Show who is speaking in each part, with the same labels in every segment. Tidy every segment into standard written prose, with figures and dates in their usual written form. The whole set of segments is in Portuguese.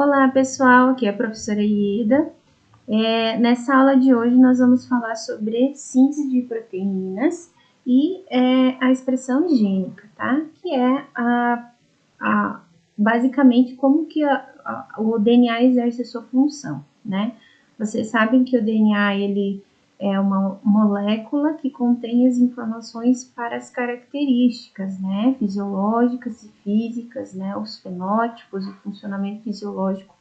Speaker 1: Olá pessoal, aqui é a professora Ieda. Nessa aula de hoje nós vamos falar sobre síntese de proteínas e a expressão gênica, tá? Que é basicamente como que o DNA exerce a sua função, né? Vocês sabem que o DNA ele é uma molécula que contém as informações para as características, né, fisiológicas e físicas, né, os fenótipos, o funcionamento fisiológico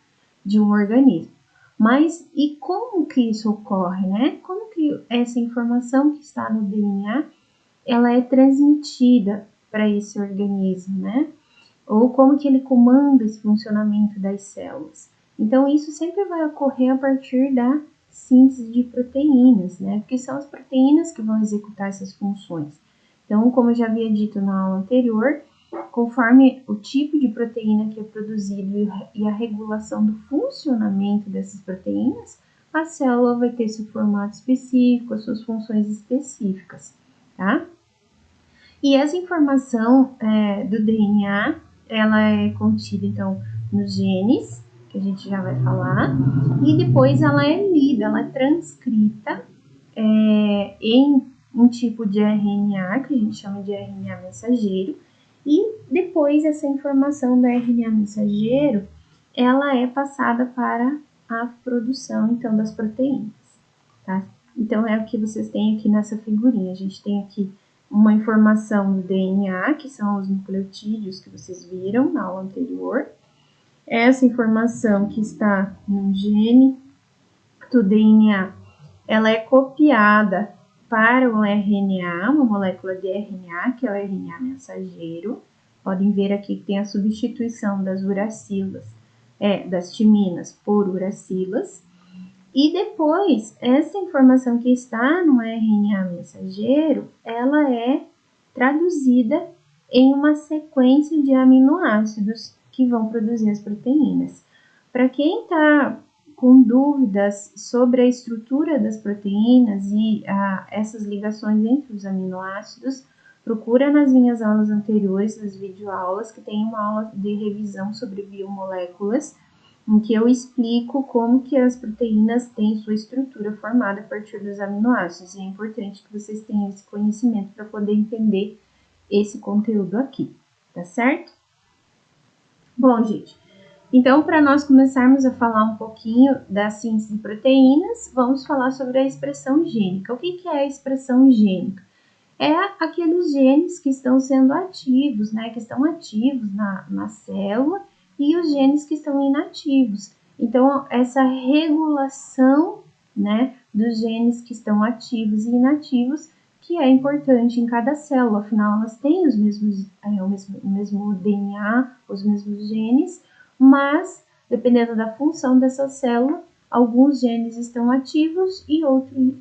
Speaker 1: de um organismo. Mas e como que isso ocorre, né? Como que essa informação que está no DNA, ela é transmitida para esse organismo, né? Ou como que ele comanda esse funcionamento das células. Então, isso sempre vai ocorrer a partir da síntese de proteínas, né? Porque são as proteínas que vão executar essas funções. Então, como eu já havia dito na aula anterior, conforme o tipo de proteína que é produzido e a regulação do funcionamento dessas proteínas, a célula vai ter seu formato específico, as suas funções específicas, tá? E essa informação do DNA, ela é contida, então, nos genes, que a gente já vai falar, e depois ela é lida, ela é transcrita em um tipo de RNA, que a gente chama de RNA mensageiro, e depois essa informação do RNA mensageiro, ela é passada para a produção, então, das proteínas, tá? Então, é o que vocês têm aqui nessa figurinha. A gente tem aqui uma informação do DNA, que são os nucleotídeos que vocês viram na aula anterior. Essa informação que está no gene do DNA, ela é copiada para o RNA, uma molécula de RNA, que é o RNA mensageiro. Podem ver aqui que tem a substituição das uracilas, das timinas por uracilas. E depois, essa informação que está no RNA mensageiro, ela é traduzida em uma sequência de aminoácidos que vão produzir as proteínas. Para quem está com dúvidas sobre a estrutura das proteínas e essas ligações entre os aminoácidos, procura nas minhas aulas anteriores, nas videoaulas, que tem uma aula de revisão sobre biomoléculas, em que eu explico como que as proteínas têm sua estrutura formada a partir dos aminoácidos. E é importante que vocês tenham esse conhecimento para poder entender esse conteúdo aqui, tá certo? Bom, gente, então para nós começarmos a falar um pouquinho da síntese de proteínas, vamos falar sobre a expressão gênica. O que é a expressão gênica? É aqueles genes que estão sendo ativos, né, que estão ativos na célula, e os genes que estão inativos. Então, essa regulação, né, dos genes que estão ativos e inativos, que é importante em cada célula, afinal, elas têm o mesmo DNA, os mesmos genes, mas, dependendo da função dessa célula, alguns genes estão ativos e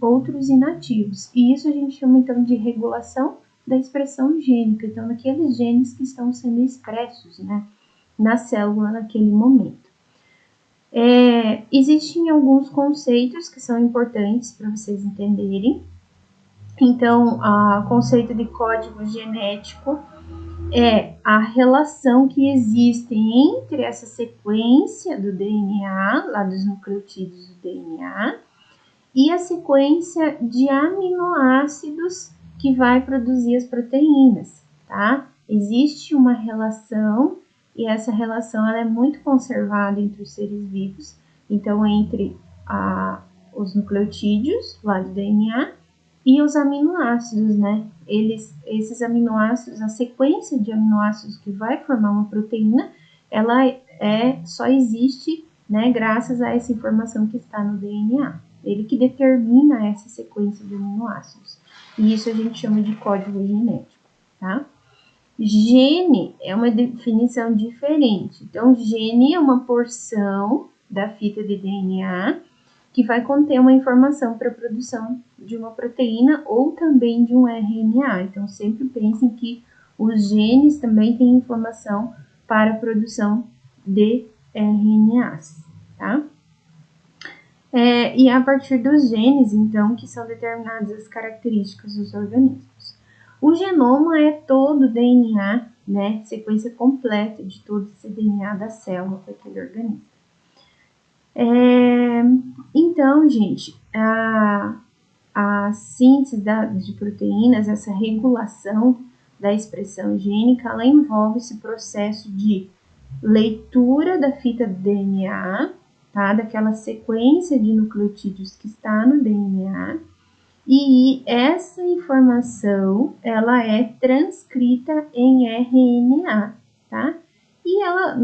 Speaker 1: outros inativos. E isso a gente chama, então, de regulação da expressão gênica. Então, daqueles genes que estão sendo expressos, né, na célula naquele momento. Existem alguns conceitos que são importantes para vocês entenderem. Então, o conceito de código genético é a relação que existe entre essa sequência do DNA, lá dos nucleotídeos do DNA, e a sequência de aminoácidos que vai produzir as proteínas, tá? Existe uma relação, e essa relação ela é muito conservada entre os seres vivos, então entre os nucleotídeos, lá do DNA, e os aminoácidos, né? Esses aminoácidos, a sequência de aminoácidos que vai formar uma proteína, ela só existe, né, graças a essa informação que está no DNA. Ele que determina essa sequência de aminoácidos. E isso a gente chama de código genético, tá? Gene é uma definição diferente. Então, gene é uma porção da fita de DNA que vai conter uma informação para a produção de uma proteína ou também de um RNA. Então, sempre pensem que os genes também têm informação para a produção de RNAs, tá? E a partir dos genes, então, que são determinadas as características dos organismos. O genoma é todo o DNA, né, sequência completa de todo esse DNA da célula daquele organismo. Então, gente, a síntese de proteínas, essa regulação da expressão gênica, ela envolve esse processo de leitura da fita do DNA, tá? Daquela sequência de nucleotídeos que está no DNA, e essa informação, ela é transcrita em RNA, tá? E ela,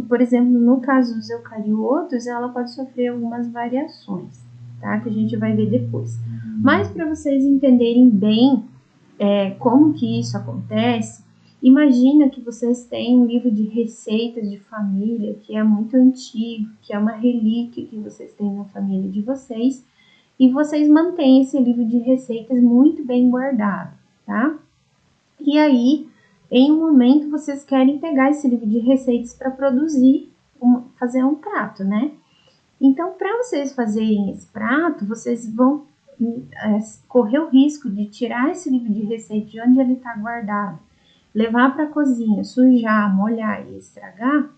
Speaker 1: por exemplo, no caso dos eucariotos, ela pode sofrer algumas variações, tá? Que a gente vai ver depois. Mas para vocês entenderem bem como que isso acontece, imagina que vocês têm um livro de receitas de família que é muito antigo, que é uma relíquia que vocês têm na família de vocês, e vocês mantêm esse livro de receitas muito bem guardado, tá? E aí, em um momento, vocês querem pegar esse livro de receitas para produzir, fazer um prato, né? Então, para vocês fazerem esse prato, vocês vão correr o risco de tirar esse livro de receita de onde ele está guardado, levar para a cozinha, sujar, molhar e estragar?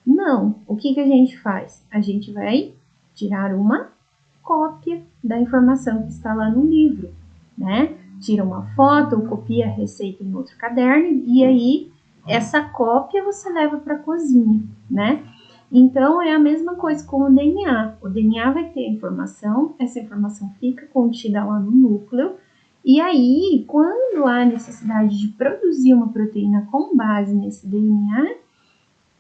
Speaker 1: Não. O que a gente faz? A gente vai tirar uma cópia da informação que está lá no livro, né? Tira uma foto ou copia a receita em outro caderno e aí essa cópia você leva para a cozinha, né? Então, é a mesma coisa com o DNA. O DNA vai ter a informação, essa informação fica contida lá no núcleo, e aí, quando há necessidade de produzir uma proteína com base nesse DNA,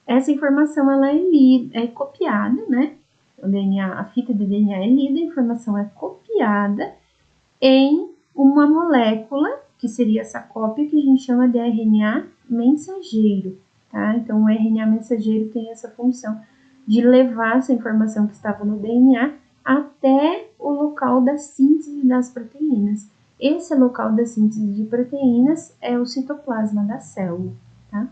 Speaker 1: essa informação ela é copiada, né? O DNA, a fita de DNA é lida, a informação é copiada em uma molécula, que seria essa cópia que a gente chama de RNA mensageiro, tá? Então, o RNA mensageiro tem essa função de levar essa informação que estava no DNA até o local da síntese das proteínas. Esse local da síntese de proteínas é o citoplasma da célula, tá?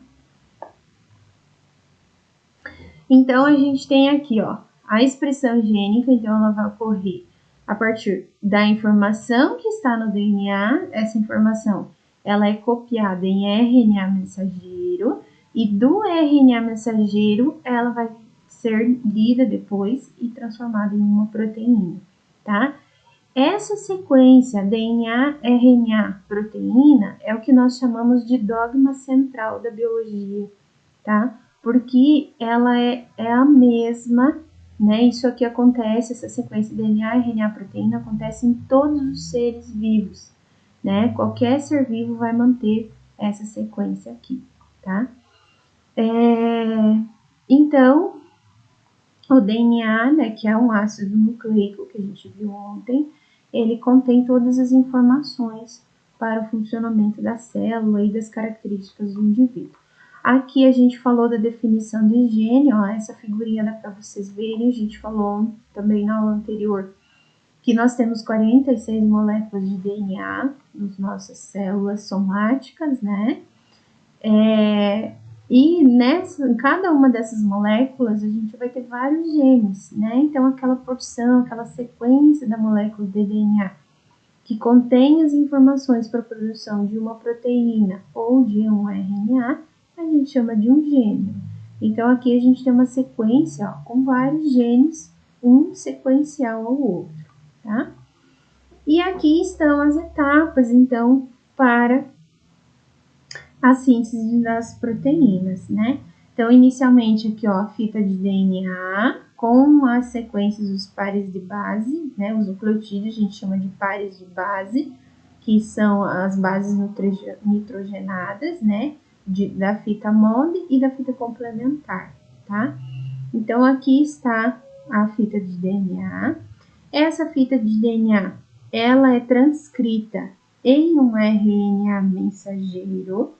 Speaker 1: Então, a gente tem aqui, ó, a expressão gênica, então ela vai ocorrer a partir da informação que está no DNA, essa informação ela é copiada em RNA mensageiro, e do RNA mensageiro ela vai ser lida depois e transformada em uma proteína, tá? Essa sequência DNA, RNA, proteína é o que nós chamamos de dogma central da biologia, tá? Porque ela é a mesma, né? Isso aqui acontece, essa sequência DNA, RNA, proteína acontece em todos os seres vivos, né? Qualquer ser vivo vai manter essa sequência aqui, tá? Então, o DNA, né, que é um ácido nucleico que a gente viu ontem, ele contém todas as informações para o funcionamento da célula e das características do indivíduo. Aqui a gente falou da definição de gene, ó, essa figurinha dá para vocês verem, a gente falou também na aula anterior que nós temos 46 moléculas de DNA nas nossas células somáticas, né? E em cada uma dessas moléculas a gente vai ter vários genes, né? Então aquela porção, aquela sequência da molécula de DNA que contém as informações para a produção de uma proteína ou de um RNA, a gente chama de um gênero. Então aqui a gente tem uma sequência, ó, com vários genes, um sequencial ao outro, tá? E aqui estão as etapas, então, para a síntese das proteínas, né? Então, inicialmente aqui, ó, a fita de DNA com as sequências dos pares de base, né? Os nucleotídeos a gente chama de pares de base, que são as bases nitrogenadas, né? Da fita molde e da fita complementar, tá? Então, aqui está a fita de DNA. Essa fita de DNA, ela é transcrita em um RNA mensageiro,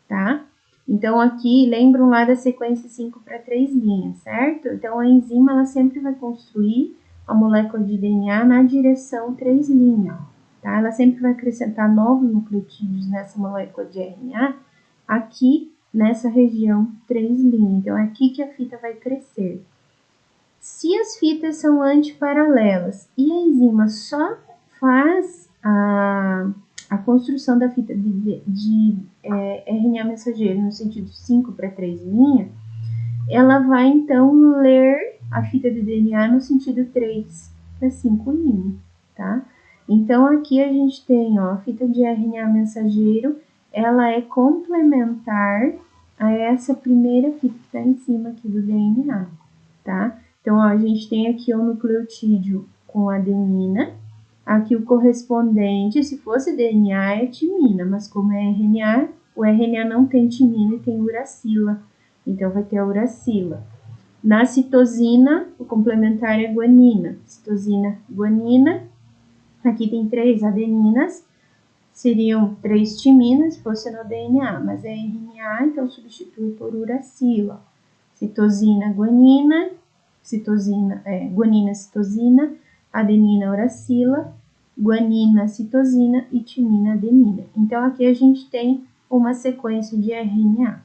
Speaker 1: tá? Então, aqui, lembram lá da sequência 5 para 3 linhas, certo? Então, a enzima, ela sempre vai construir a molécula de DNA na direção 3 linhas, tá? Ela sempre vai acrescentar novos nucleotídeos nessa molécula de RNA, aqui nessa região 3 linhas. Então, é aqui que a fita vai crescer. Se as fitas são antiparalelas e a enzima só faz a construção da fita de RNA mensageiro no sentido 5 para 3 linhas, ela vai então ler a fita de DNA no sentido 3 para 5', tá? Então, aqui a gente tem, ó, a fita de RNA mensageiro, ela é complementar a essa primeira fita que está em cima aqui do DNA, tá? Então, ó, a gente tem aqui o nucleotídeo com adenina, aqui o correspondente, se fosse DNA, é timina, mas como é RNA, o RNA não tem timina e tem uracila, então vai ter a uracila. Na citosina, o complementar é guanina, citosina, guanina. Aqui tem 3 adeninas, seriam 3 timinas se fosse no DNA, mas é RNA, então substitui por uracila. Citosina, guanina, guanina, citosina, adenina, uracila, guanina, citosina e timina, adenina. Então, aqui a gente tem uma sequência de RNA.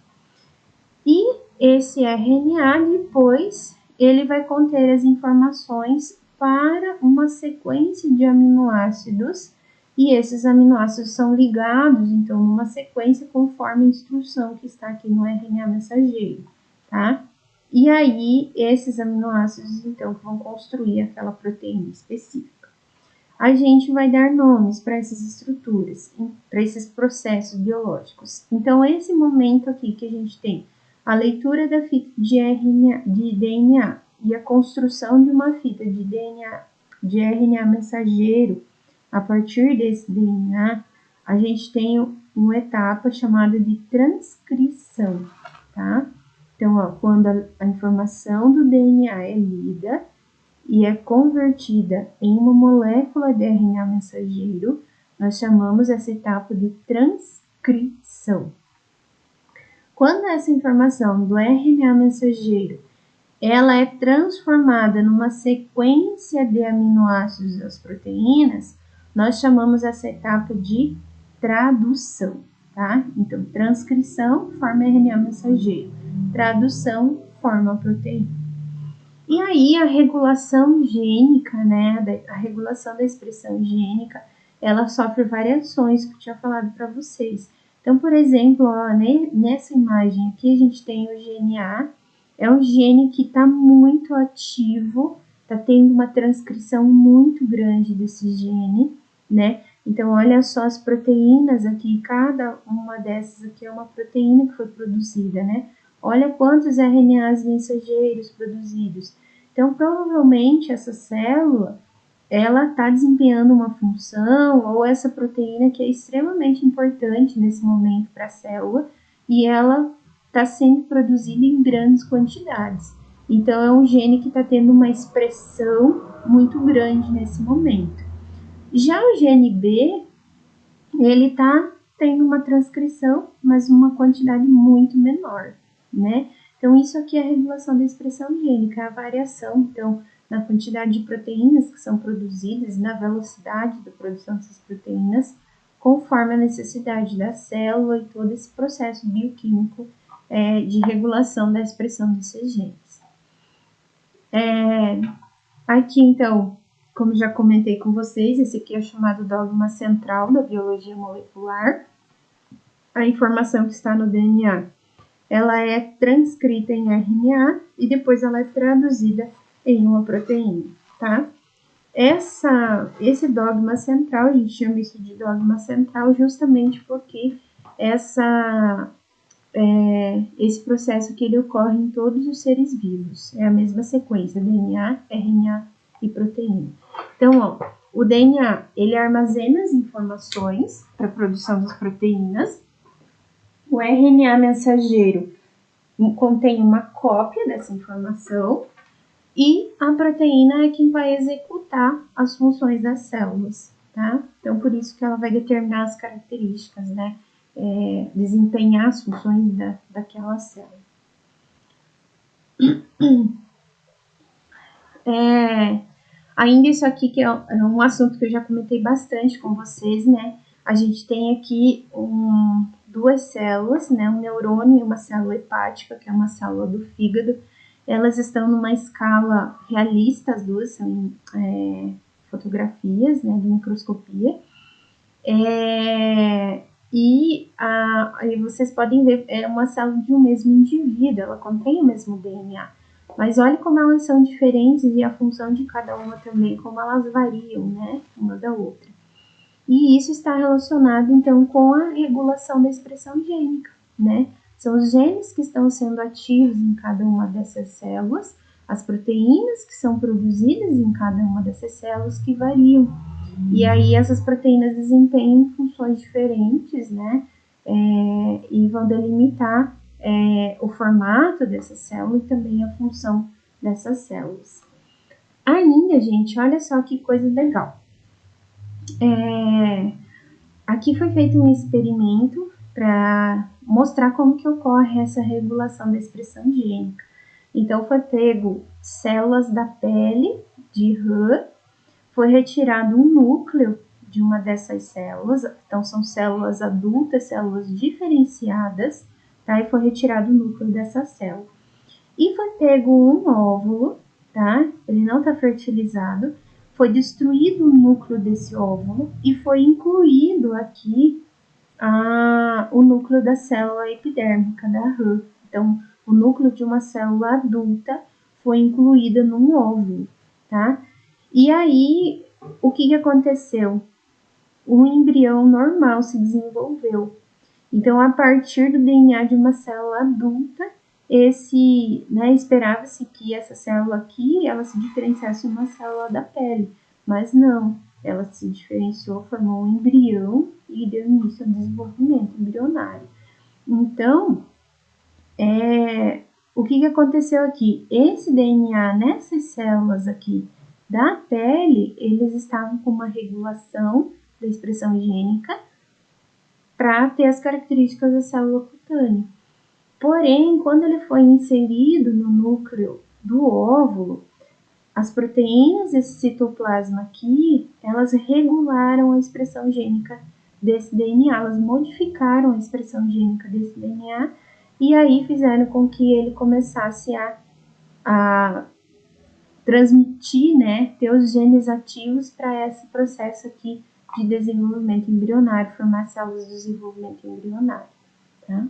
Speaker 1: E esse RNA, depois, ele vai conter as informações para uma sequência de aminoácidos, e esses aminoácidos são ligados, então, numa sequência conforme a instrução que está aqui no RNA mensageiro, tá? E aí, esses aminoácidos, então, vão construir aquela proteína específica. A gente vai dar nomes para essas estruturas, para esses processos biológicos. Então, esse momento aqui que a gente tem a leitura da fita de DNA e a construção de uma fita de DNA, de RNA mensageiro, a partir desse DNA, a gente tem uma etapa chamada de transcrição, tá? Então, ó, quando a informação do DNA é lida e é convertida em uma molécula de RNA mensageiro, nós chamamos essa etapa de transcrição. Quando essa informação do RNA mensageiro ela é transformada numa sequência de aminoácidos das proteínas, nós chamamos essa etapa de tradução, tá? Então, transcrição forma RNA mensageiro, tradução forma proteína. E aí, a regulação gênica, né, a regulação da expressão gênica, ela sofre variações que eu tinha falado para vocês. Então, por exemplo, ó, nessa imagem aqui a gente tem o GNA, é um gene que está muito ativo, está tendo uma transcrição muito grande desse gene, né? Então, olha só as proteínas aqui, cada uma dessas aqui é uma proteína que foi produzida, né? Olha quantos RNAs mensageiros produzidos. Então, provavelmente, essa célula, ela está desempenhando uma função, ou essa proteína que é extremamente importante nesse momento para a célula, e ela está sendo produzida em grandes quantidades. Então, é um gene que está tendo uma expressão muito grande nesse momento. Já o gene B, ele está tendo uma transcrição, mas uma quantidade muito menor, né? Então, isso aqui é a regulação da expressão gênica, a variação, então, na quantidade de proteínas que são produzidas, na velocidade da produção dessas proteínas, conforme a necessidade da célula e todo esse processo bioquímico de regulação da expressão desses genes. Aqui, então, como já comentei com vocês, esse aqui é o chamado dogma central da biologia molecular. A informação que está no DNA, ela é transcrita em RNA e depois ela é traduzida em uma proteína, tá? Esse dogma central, a gente chama isso de dogma central justamente porque esse processo que ele ocorre em todos os seres vivos. É a mesma sequência, DNA, RNA e proteína. Então, ó, o DNA, ele armazena as informações para a produção das proteínas. O RNA mensageiro contém uma cópia dessa informação e a proteína é quem vai executar as funções das células, tá? Então, por isso que ela vai determinar as características, né? Desempenhar as funções daquela célula. Ainda isso aqui que é um assunto que eu já comentei bastante com vocês, né? A gente tem aqui duas células, né? Um neurônio e uma célula hepática, que é uma célula do fígado. Elas estão numa escala realista, as duas são fotografias, né, de microscopia. E aí vocês podem ver, é uma célula de um mesmo indivíduo, ela contém o mesmo DNA. Mas olha como elas são diferentes e a função de cada uma também, como elas variam, né, uma da outra. E isso está relacionado, então, com a regulação da expressão gênica, né? São os genes que estão sendo ativos em cada uma dessas células, as proteínas que são produzidas em cada uma dessas células que variam. E aí essas proteínas desempenham funções diferentes, né? E vão delimitar o formato dessa célula e também a função dessas células. Ainda, gente, olha só que coisa legal. Aqui foi feito um experimento para mostrar como que ocorre essa regulação da expressão gênica. Então, foi pego células da pele de rã, foi retirado um núcleo de uma dessas células, então são células adultas, células diferenciadas, tá? E foi retirado o núcleo dessa célula. E foi pego um óvulo, tá? Ele não está fertilizado, foi destruído o núcleo desse óvulo e foi incluído aqui o núcleo da célula epidérmica da rã. Então, o núcleo de uma célula adulta foi incluída num óvulo, tá? E aí, o que aconteceu? O embrião normal se desenvolveu. Então, a partir do DNA de uma célula adulta, esperava-se que essa célula aqui, ela se diferenciasse de uma célula da pele, mas não, ela se diferenciou, formou um embrião e deu início ao desenvolvimento embrionário. Então, o que aconteceu aqui? Esse DNA nessas células aqui da pele, eles estavam com uma regulação da expressão gênica para ter as características da célula cutânea. Porém, quando ele foi inserido no núcleo do óvulo, as proteínas desse citoplasma aqui, elas regularam a expressão gênica desse DNA, elas modificaram a expressão gênica desse DNA e aí fizeram com que ele começasse a transmitir, né, ter os genes ativos para esse processo aqui de desenvolvimento embrionário, formar células de desenvolvimento embrionário, tá?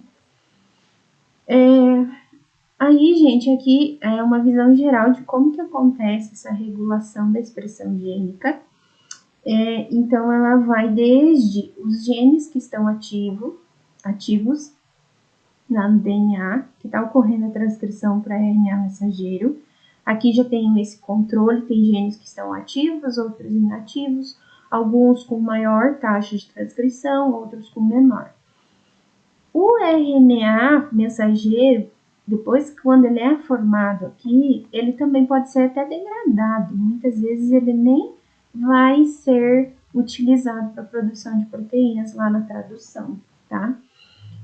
Speaker 1: Aí, gente, aqui é uma visão geral de como que acontece essa regulação da expressão gênica. Então, ela vai desde os genes que estão ativos lá no DNA, que está ocorrendo a transcrição para RNA mensageiro. Aqui já tem esse controle, tem genes que estão ativos, outros inativos, alguns com maior taxa de transcrição, outros com menor. O RNA mensageiro, depois, quando ele é formado aqui, ele também pode ser até degradado. Muitas vezes ele nem vai ser utilizado para a produção de proteínas lá na tradução, tá?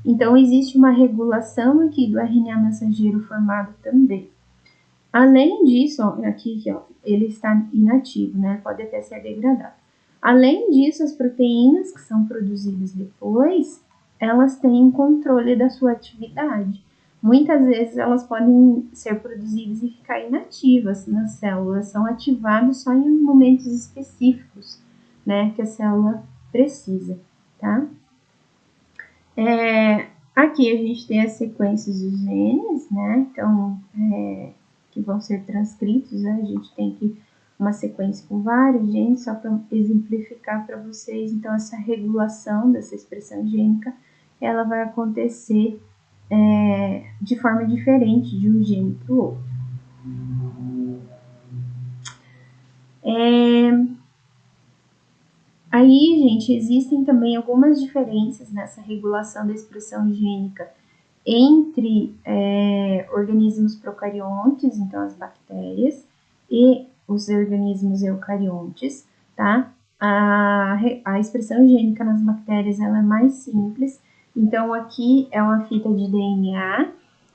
Speaker 1: Então, existe uma regulação aqui do RNA mensageiro formado também. Além disso, aqui, ele está inativo, né? Pode até ser degradado. Além disso, as proteínas que são produzidas depois, elas têm controle da sua atividade. Muitas vezes elas podem ser produzidas e ficar inativas nas células, são ativadas só em momentos específicos, né, que a célula precisa, tá? Aqui a gente tem as sequências de genes, né, então, que vão ser transcritos, né, a gente tem aqui uma sequência com vários genes, só para exemplificar para vocês, então, essa regulação dessa expressão gênica, ela vai acontecer de forma diferente de um gene para o outro. Aí, gente, existem também algumas diferenças nessa regulação da expressão gênica entre organismos procariontes, então as bactérias, e os organismos eucariontes, tá? A expressão gênica nas bactérias ela é mais simples, então aqui é uma fita de DNA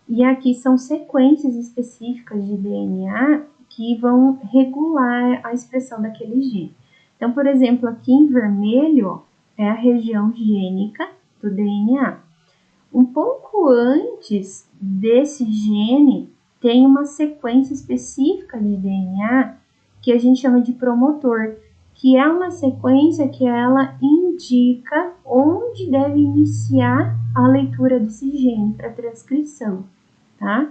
Speaker 1: e aqui são sequências específicas de DNA que vão regular a expressão daquele gene. Então, por exemplo, aqui em vermelho ó, é a região gênica do DNA. Um pouco antes desse gene, tem uma sequência específica de DNA que a gente chama de promotor, que é uma sequência que ela indica onde deve iniciar a leitura desse gene para transcrição, tá?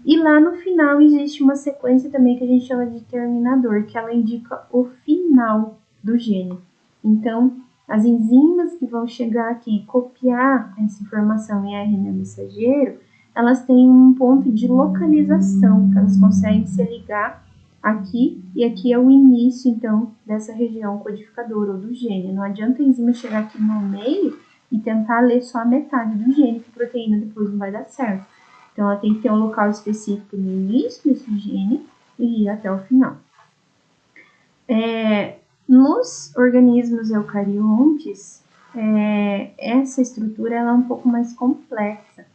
Speaker 1: E lá no final existe uma sequência também que a gente chama de terminador, que ela indica o final do gene. Então, as enzimas que vão chegar aqui e copiar essa informação em RNA mensageiro, elas têm um ponto de localização, que elas conseguem se ligar aqui, e aqui é o início, então, dessa região codificadora ou do gene. Não adianta a enzima chegar aqui no meio e tentar ler só a metade do gene, que a proteína depois não vai dar certo. Então, ela tem que ter um local específico no início desse gene e ir até o final. Nos organismos eucariontes, essa estrutura ela é um pouco mais complexa.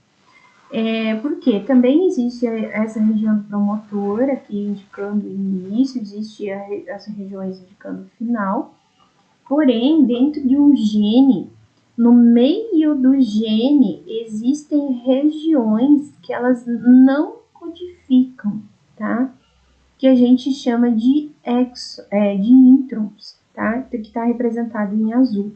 Speaker 1: Porque também existe essa região do promotor aqui indicando o início, existe essas regiões indicando o final. Porém, dentro de um gene, no meio do gene, existem regiões que elas não codificam, tá? Que a gente chama de introns, tá? Que está representado em azul.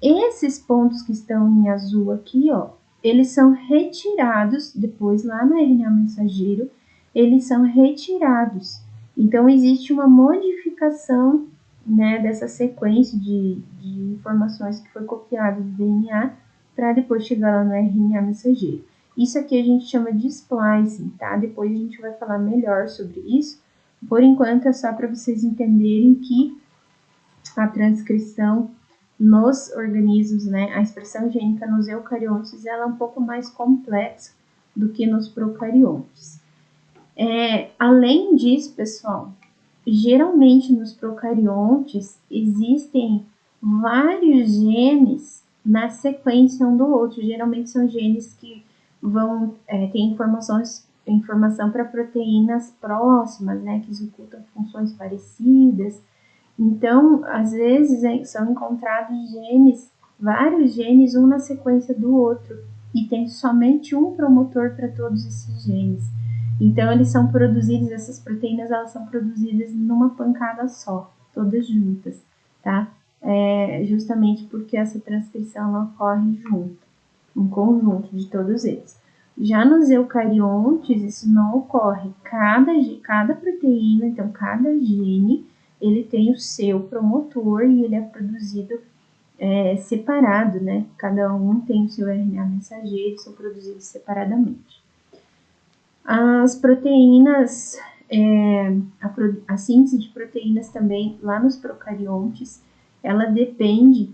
Speaker 1: Esses pontos que estão em azul aqui, ó, eles são retirados, depois lá no RNA mensageiro, eles são retirados. Então, existe uma modificação, né, dessa sequência de informações que foi copiada do DNA para depois chegar lá no RNA mensageiro. Isso aqui a gente chama de splicing, tá? Depois a gente vai falar melhor sobre isso. Por enquanto, é só para vocês entenderem que a transcrição nos organismos, né, a expressão gênica nos eucariontes, ela é um pouco mais complexa do que nos procariontes. Além disso, pessoal, geralmente nos procariontes existem vários genes na sequência um do outro. Geralmente são genes que vão ter informação para proteínas próximas, né, que executam funções parecidas. Então, às vezes, são encontrados genes, vários genes, um na sequência do outro, e tem somente um promotor para todos esses genes. Então, eles são produzidos, essas proteínas, elas são produzidas numa pancada só, todas juntas, tá? Justamente porque essa transcrição ela ocorre junto, um conjunto de todos eles. Já nos eucariontes, isso não ocorre. Cada proteína, então, cada gene, ele tem o seu promotor e ele é produzido separado, né? Cada um tem o seu RNA mensageiro, são produzidos separadamente. As proteínas, a síntese de proteínas também, lá nos procariontes, ela depende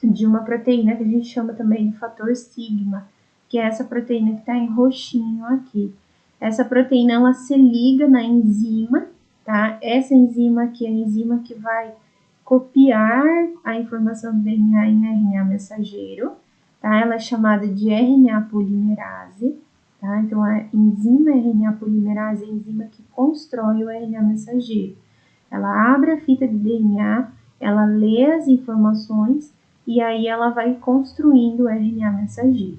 Speaker 1: de uma proteína que a gente chama também de fator sigma, que é essa proteína que está em roxinho aqui. Essa proteína, ela se liga na enzima, tá? Essa enzima aqui é a enzima que vai copiar a informação do DNA em RNA mensageiro, tá? Ela é chamada de RNA polimerase, tá? Então, a enzima RNA polimerase é a enzima que constrói o RNA mensageiro. Ela abre a fita de DNA, ela lê as informações e aí ela vai construindo o RNA mensageiro.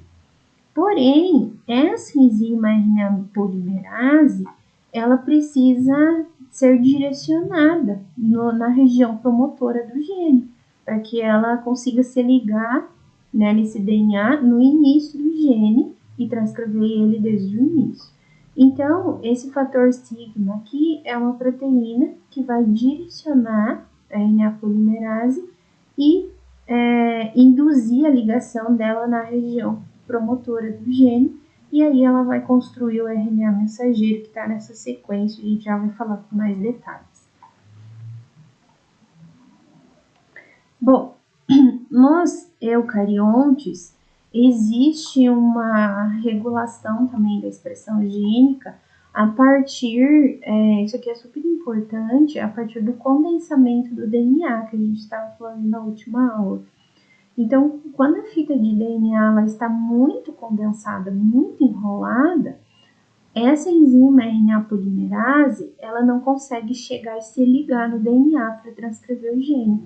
Speaker 1: Porém, essa enzima RNA polimerase, ela precisa ser direcionada na região promotora do gene, para que ela consiga se ligar, né, nesse DNA no início do gene e transcrever ele desde o início. Então, esse fator sigma aqui é uma proteína que vai direcionar a RNA polimerase e induzir a ligação dela na região promotora do gene, e aí ela vai construir o RNA mensageiro que está nessa sequência, a gente já vai falar com mais detalhes. Bom, nos eucariontes existe uma regulação também da expressão gênica a partir, isso aqui é super importante, a partir do condensamento do DNA, que a gente estava falando na última aula. Então, quando a fita de DNA ela está muito condensada, muito enrolada, essa enzima RNA polimerase, ela não consegue chegar e se ligar no DNA para transcrever o gene.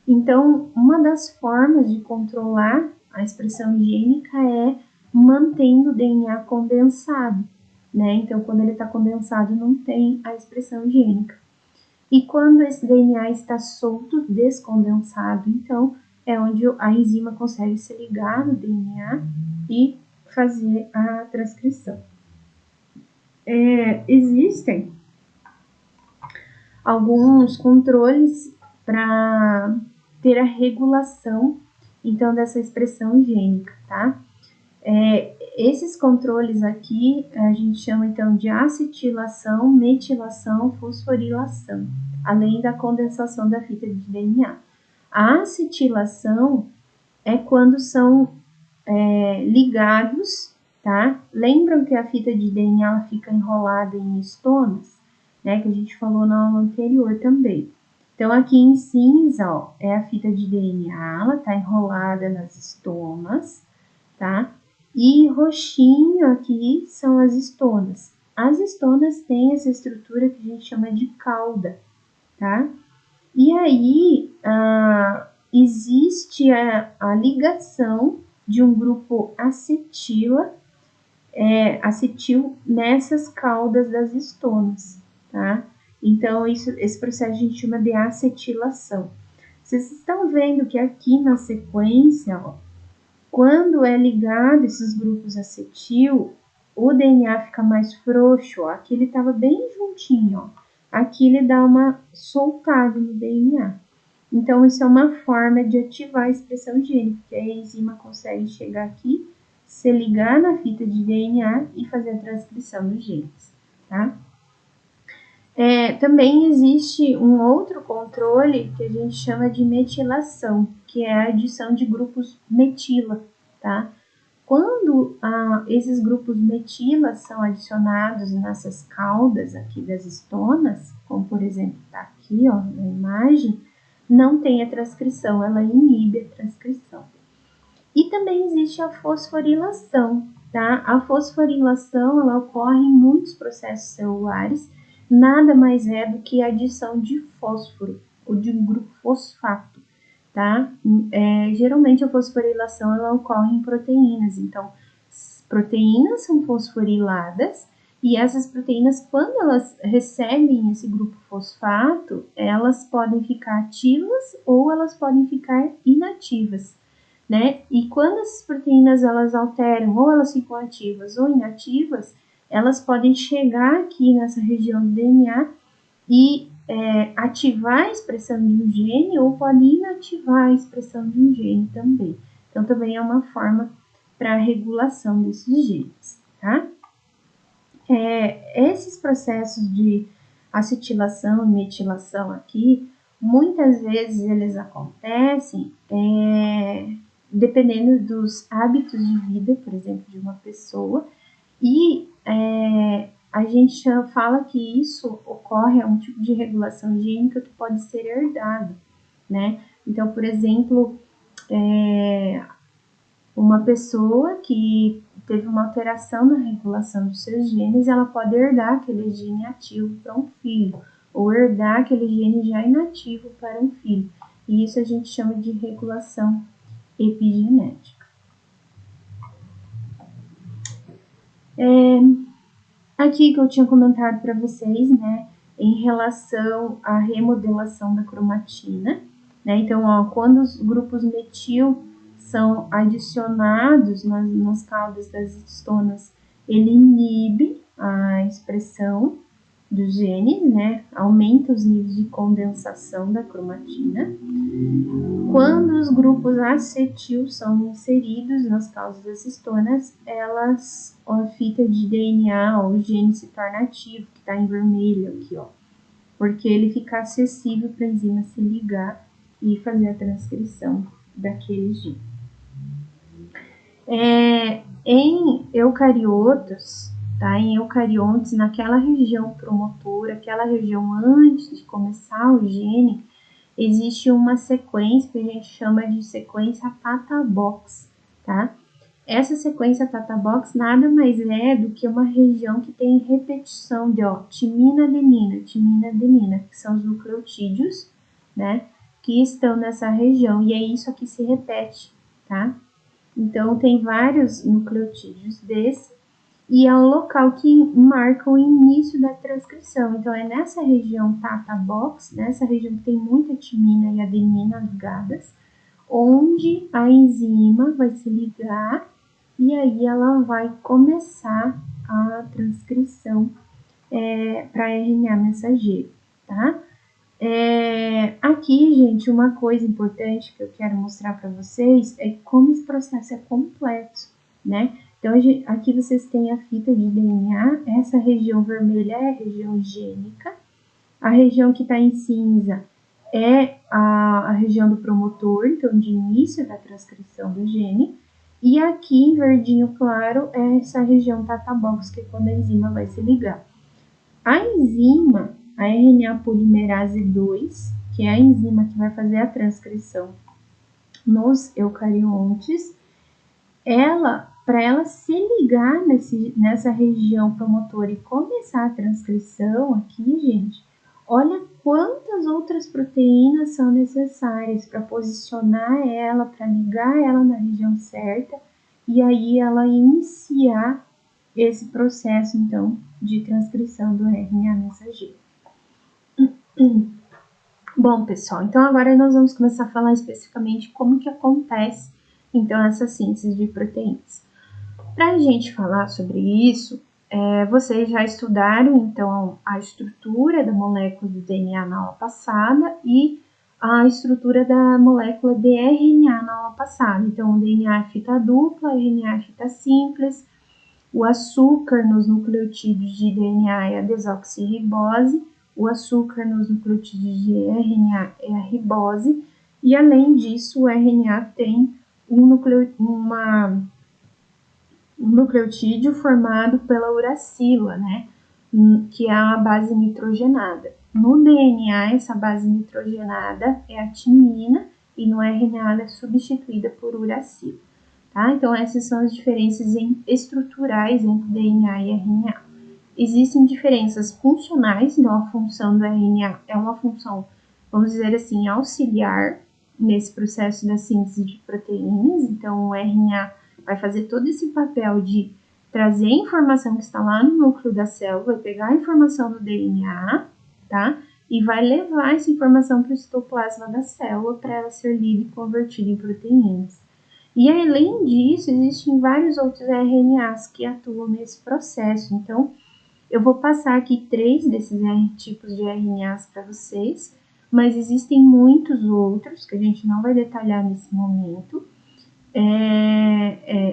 Speaker 1: Então, uma das formas de controlar a expressão gênica é mantendo o DNA condensado, né? Então, quando ele está condensado, não tem a expressão gênica. E quando esse DNA está solto, descondensado, então, é onde a enzima consegue se ligar no DNA e fazer a transcrição. Existem alguns controles para ter a regulação, então, dessa expressão gênica, tá? Esses controles aqui, a gente chama, então, de acetilação, metilação, fosforilação, além da condensação da fita de DNA. A acetilação é quando são ligados, tá? Lembram que a fita de DNA ela fica enrolada em estonas, né? Que a gente falou na aula anterior também. Então, aqui em cinza, ó, é a fita de DNA, ela tá enrolada nas estonas, tá? E roxinho aqui são as estonas. As estonas têm essa estrutura que a gente chama de cauda, tá? E aí, existe a ligação de um grupo acetil nessas caudas das estonas, tá? Então, esse processo a gente chama de acetilação. Vocês estão vendo que aqui na sequência, ó, quando é ligado esses grupos acetil, o DNA fica mais frouxo, ó. Aqui ele estava bem juntinho, ó. Aqui ele dá uma soltada no DNA. Então, isso é uma forma de ativar a expressão gênica, que a enzima consegue chegar aqui, se ligar na fita de DNA e fazer a transcrição dos genes, tá? Também existe um outro controle que a gente chama de metilação, que é a adição de grupos metila, tá? Quando esses grupos metila são adicionados nessas caudas aqui das estonas, como por exemplo está aqui ó, na imagem, não tem a transcrição, ela inibe a transcrição. E também existe a fosforilação, tá? A fosforilação ela ocorre em muitos processos celulares, nada mais é do que a adição de fósforo ou de um grupo fosfato, tá? Geralmente a fosforilação ela ocorre em proteínas, então proteínas são fosforiladas e essas proteínas, quando elas recebem esse grupo fosfato, elas podem ficar ativas ou elas podem ficar inativas, né? E quando essas proteínas elas alteram ou elas ficam ativas ou inativas, elas podem chegar aqui nessa região do DNA e ativar a expressão de um gene ou pode inativar a expressão de um gene também. Então, também é uma forma para a regulação desses genes, tá? Esses processos de acetilação e metilação aqui, muitas vezes eles acontecem dependendo dos hábitos de vida, por exemplo, de uma pessoa, e a gente fala que isso ocorre, é um tipo de regulação gênica que pode ser herdado, né? Então, por exemplo, uma pessoa que teve uma alteração na regulação dos seus genes, ela pode herdar aquele gene ativo para um filho, ou herdar aquele gene já inativo para um filho. E isso a gente chama de regulação epigenética. Aqui que eu tinha comentado para vocês, né, em relação à remodelação da cromatina, né, então, ó, quando os grupos metil são adicionados nas caudas das estonas, ele inibe a expressão dos genes, né, aumenta os níveis de condensação da cromatina. Quando os grupos acetil são inseridos nas caudas das estonas, a fita de DNA ou o gene se torna ativo, que está em vermelho aqui, ó, porque ele fica acessível para a enzima se ligar e fazer a transcrição daquele gene. Em eucariotos, tá? Em eucariontes, naquela região promotora, aquela região antes de começar o gene, existe uma sequência que a gente chama de sequência Tata Box, tá? Essa sequência Tata Box nada mais é do que uma região que tem repetição de timina-adenina, que são os nucleotídeos, né? Que estão nessa região, e é isso aqui se repete, tá? Então, tem vários nucleotídeos desse, e é um local que marca o início da transcrição. Então, é nessa região Tata Box, nessa região que tem muita timina e adenina ligadas, onde a enzima vai se ligar e aí ela vai começar a transcrição para RNA mensageiro, tá? Aqui, gente, uma coisa importante que eu quero mostrar para vocês é como esse processo é complexo, né? Então, aqui vocês têm a fita de DNA, essa região vermelha é a região gênica, a região que está em cinza é a região do promotor, então de início da transcrição do gene, e aqui em verdinho claro é essa região Tata Box, que é quando a enzima vai se ligar. A enzima, a RNA polimerase 2, que é a enzima que vai fazer a transcrição nos eucariontes, para ela se ligar nessa região promotora e começar a transcrição aqui, gente, olha quantas outras proteínas são necessárias para posicionar ela, para ligar ela na região certa e aí ela iniciar esse processo, então, de transcrição do RNA mensageiro. Bom, pessoal, então agora nós vamos começar a falar especificamente como que acontece, então, essa síntese de proteínas. Para a gente falar sobre isso, vocês já estudaram, então, a estrutura da molécula do DNA na aula passada e a estrutura da molécula de RNA na aula passada. Então, o DNA é fita dupla, RNA é fita simples, o açúcar nos nucleotídeos de DNA é a desoxirribose, o açúcar nos nucleotídeos de RNA é a ribose, e além disso, o RNA tem um nucleotídeo formado pela uracila, né, que é a base nitrogenada. No DNA, essa base nitrogenada é a timina e no RNA ela é substituída por uracila. Tá? Então, essas são as diferenças estruturais entre DNA e RNA. Existem diferenças funcionais, então a função do RNA é uma função, vamos dizer assim, auxiliar nesse processo da síntese de proteínas. Então, o RNA vai fazer todo esse papel de trazer a informação que está lá no núcleo da célula, vai pegar a informação do DNA, tá? E vai levar essa informação para o citoplasma da célula para ela ser lida e convertida em proteínas. E além disso, existem vários outros RNAs que atuam nesse processo. Então, eu vou passar aqui 3 desses tipos de RNAs para vocês, mas existem muitos outros que a gente não vai detalhar nesse momento.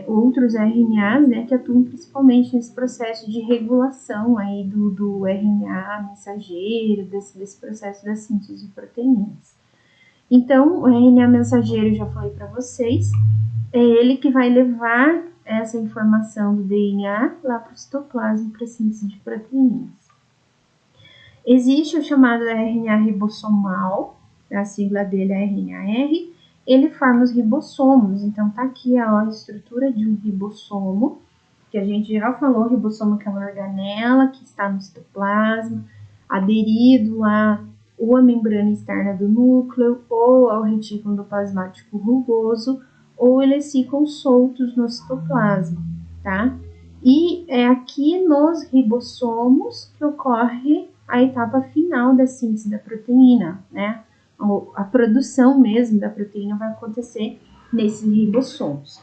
Speaker 1: Outros RNAs, né, que atuam principalmente nesse processo de regulação aí do RNA mensageiro, desse processo da síntese de proteínas. Então, o RNA mensageiro, eu já falei para vocês, é ele que vai levar essa informação do DNA lá para o citoplasma para síntese de proteínas. Existe o chamado RNA ribossomal, a sigla dele é RNAR, ele forma os ribossomos. Então, tá aqui a estrutura de um ribossomo, que a gente já falou, o ribossomo que é uma organela que está no citoplasma, aderido a ou a membrana externa do núcleo, ou ao retículo endoplasmático rugoso, ou eles ficam soltos no citoplasma, tá? E é aqui nos ribossomos que ocorre a etapa final da síntese da proteína, né? A produção mesmo da proteína vai acontecer nesses ribossomos.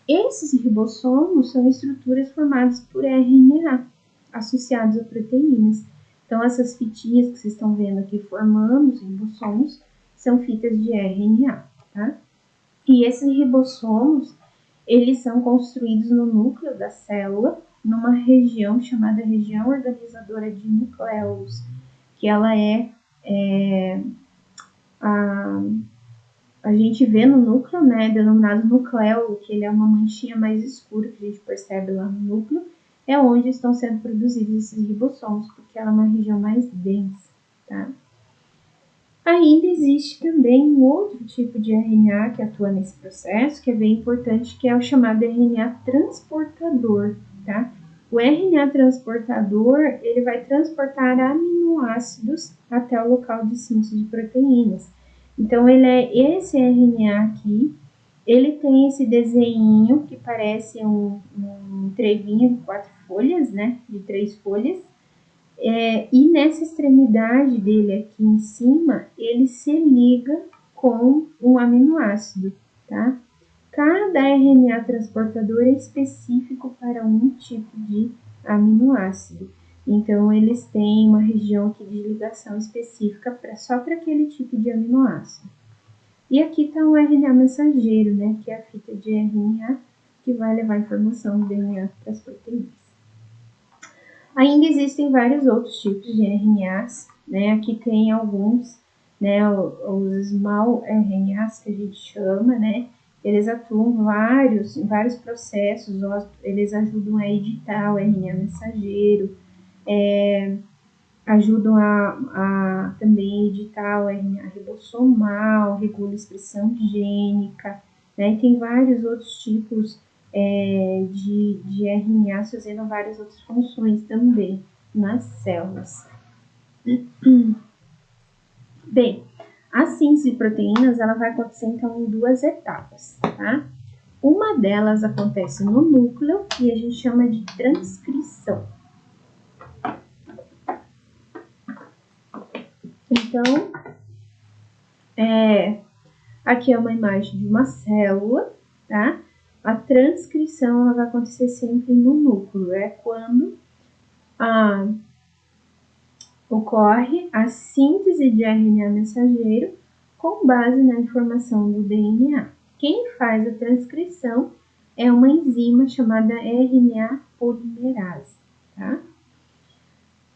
Speaker 1: Esses ribossomos são estruturas formadas por RNA associados a proteínas. Então, essas fitinhas que vocês estão vendo aqui formando os ribossomos são fitas de RNA, tá? E esses ribossomos, eles são construídos no núcleo da célula, numa região chamada região organizadora de nucleus, que ela a gente vê no núcleo, né, denominado nucleolo, que ele é uma manchinha mais escura que a gente percebe lá no núcleo, é onde estão sendo produzidos esses ribossomos, porque ela é uma região mais densa, tá? Ainda existe também um outro tipo de RNA que atua nesse processo, que é bem importante, que é o chamado RNA transportador, tá? O RNA transportador, ele vai transportar aminoácidos até o local de síntese de proteínas. Então, ele é esse RNA aqui, ele tem esse desenho que parece um trevinho de 4 folhas, né? De 3 folhas. E nessa extremidade dele aqui em cima, ele se liga com um aminoácido, tá? Cada RNA transportador é específico para um tipo de aminoácido. Então, eles têm uma região aqui de ligação específica só para aquele tipo de aminoácido. E aqui está o RNA mensageiro, né, que é a fita de RNA que vai levar a informação do DNA para as proteínas. Ainda existem vários outros tipos de RNAs, né, aqui tem alguns, né, os small RNAs que a gente chama, né, eles atuam em vários processos, eles ajudam a editar o RNA mensageiro, ajudam a também editar o RNA ribossomal, regula a expressão gênica, né? Tem vários outros tipos de RNA fazendo várias outras funções também nas células. Bem, a síntese de proteínas ela vai acontecer então em duas etapas, tá? Uma delas acontece no núcleo e a gente chama de transcrição. Então, aqui é uma imagem de uma célula, tá? A transcrição ela vai acontecer sempre no núcleo, é quando ocorre a síntese de RNA mensageiro com base na informação do DNA. Quem faz a transcrição é uma enzima chamada RNA polimerase, tá?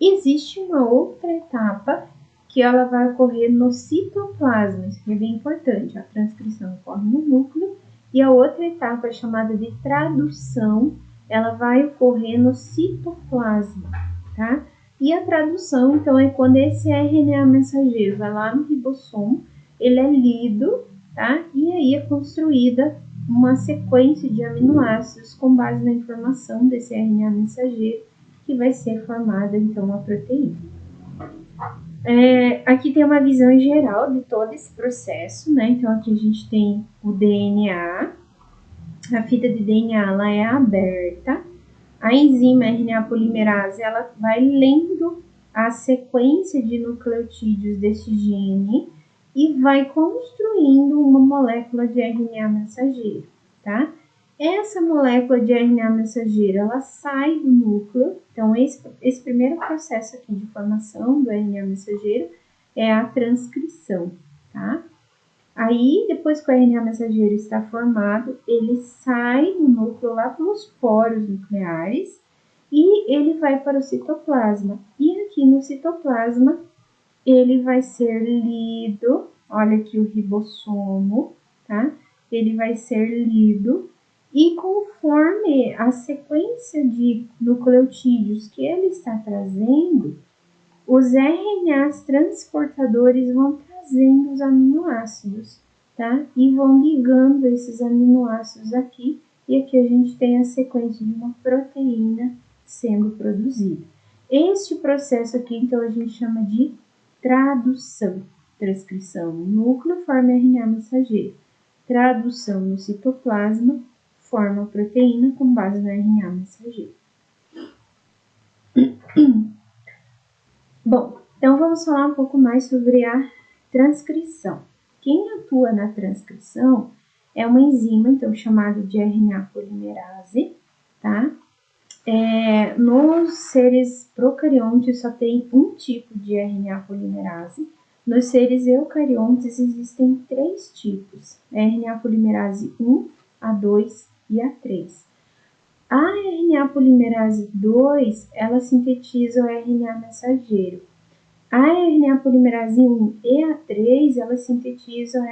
Speaker 1: Existe uma outra etapa que ela vai ocorrer no citoplasma, isso é bem importante, a transcrição ocorre no núcleo, e a outra etapa chamada de tradução, ela vai ocorrer no citoplasma, tá? E a tradução, então, é quando esse RNA mensageiro vai lá no ribossomo, ele é lido, tá? E aí é construída uma sequência de aminoácidos com base na informação desse RNA mensageiro, que vai ser formada, então, a proteína. Aqui tem uma visão geral de todo esse processo, né? Então, aqui a gente tem o DNA, a fita de DNA ela é aberta, a enzima RNA polimerase ela vai lendo a sequência de nucleotídeos desse gene e vai construindo uma molécula de RNA mensageiro, tá? Essa molécula de RNA mensageiro, ela sai do núcleo, então esse primeiro processo aqui de formação do RNA mensageiro é a transcrição, tá? Aí, depois que o RNA mensageiro está formado, ele sai do núcleo lá pelos poros nucleares e ele vai para o citoplasma. E aqui no citoplasma, ele vai ser lido, olha aqui o ribossomo, tá? Ele vai ser lido e conforme a sequência de nucleotídeos que ele está trazendo, os RNAs transportadores vão trazendo os aminoácidos, tá? E vão ligando esses aminoácidos aqui, e aqui a gente tem a sequência de uma proteína sendo produzida. Este processo aqui, então, a gente chama de tradução. Transcrição no núcleo forma RNA mensageiro. Tradução no citoplasma forma a proteína com base no RNA mensageiro. Bom, então vamos falar um pouco mais sobre a transcrição. Quem atua na transcrição é uma enzima, então, chamada de RNA polimerase, tá? Nos seres procariontes só tem um tipo de RNA polimerase. Nos seres eucariontes existem 3 tipos, RNA polimerase 1, A2 e A3. A RNA polimerase 2, ela sintetiza o RNA mensageiro. A RNA polimerase 1 e A3, ela sintetiza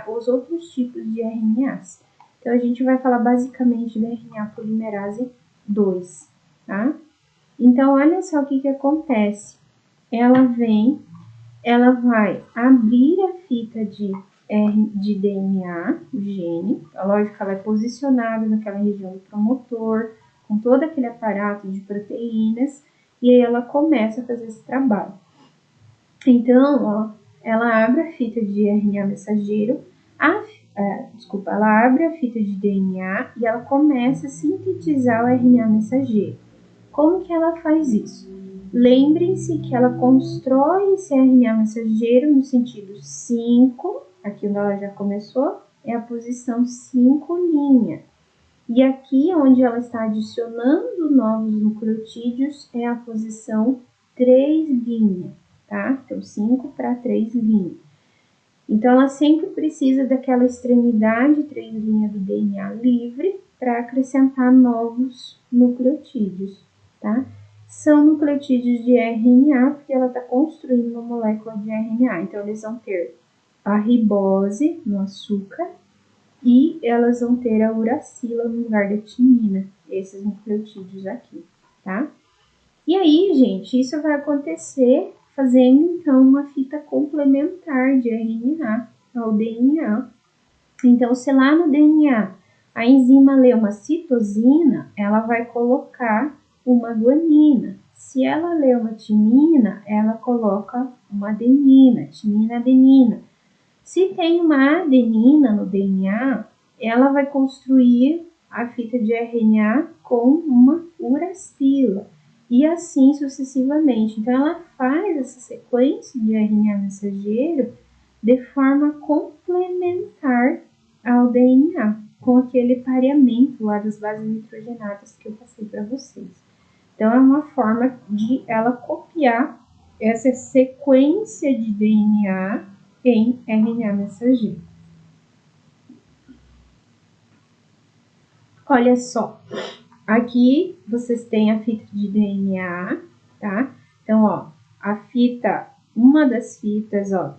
Speaker 1: os outros tipos de RNAs. Então, a gente vai falar basicamente da RNA polimerase 2, tá? Então, olha só o que acontece. Ela vai abrir a fita de DNA, o gene, lógico que ela é posicionada naquela região do promotor, com todo aquele aparato de proteínas, e aí ela começa a fazer esse trabalho. Então, ó, ela abre a fita de RNA mensageiro, ela abre a fita de DNA e ela começa a sintetizar o RNA mensageiro. Como que ela faz isso? Lembrem-se que ela constrói esse RNA mensageiro no sentido 5, aqui onde ela já começou, é a posição 5'. E aqui, onde ela está adicionando novos nucleotídeos, é a posição 3' tá? Então, 5 para 3'. Então, ela sempre precisa daquela extremidade 3' do DNA livre para acrescentar novos nucleotídeos, tá? São nucleotídeos de RNA, porque ela está construindo uma molécula de RNA. Então, eles vão ter a ribose no açúcar e elas vão ter a uracila no lugar da timina, esses nucleotídeos aqui, tá? E aí, gente, isso vai acontecer fazendo, então, uma fita complementar de RNA ao DNA. Então, se lá no DNA a enzima lê uma citosina, ela vai colocar uma guanina. Se ela lê uma timina, ela coloca uma adenina, timina-adenina. Se tem uma adenina no DNA, ela vai construir a fita de RNA com uma uracila e assim sucessivamente. Então, ela faz essa sequência de RNA mensageiro de forma complementar ao DNA, com aquele pareamento lá das bases nitrogenadas que eu passei para vocês. Então, é uma forma de ela copiar essa sequência de DNA em RNA mensageiro. Olha só, aqui vocês têm a fita de DNA, tá? Então, ó, a fita, uma das fitas, ó,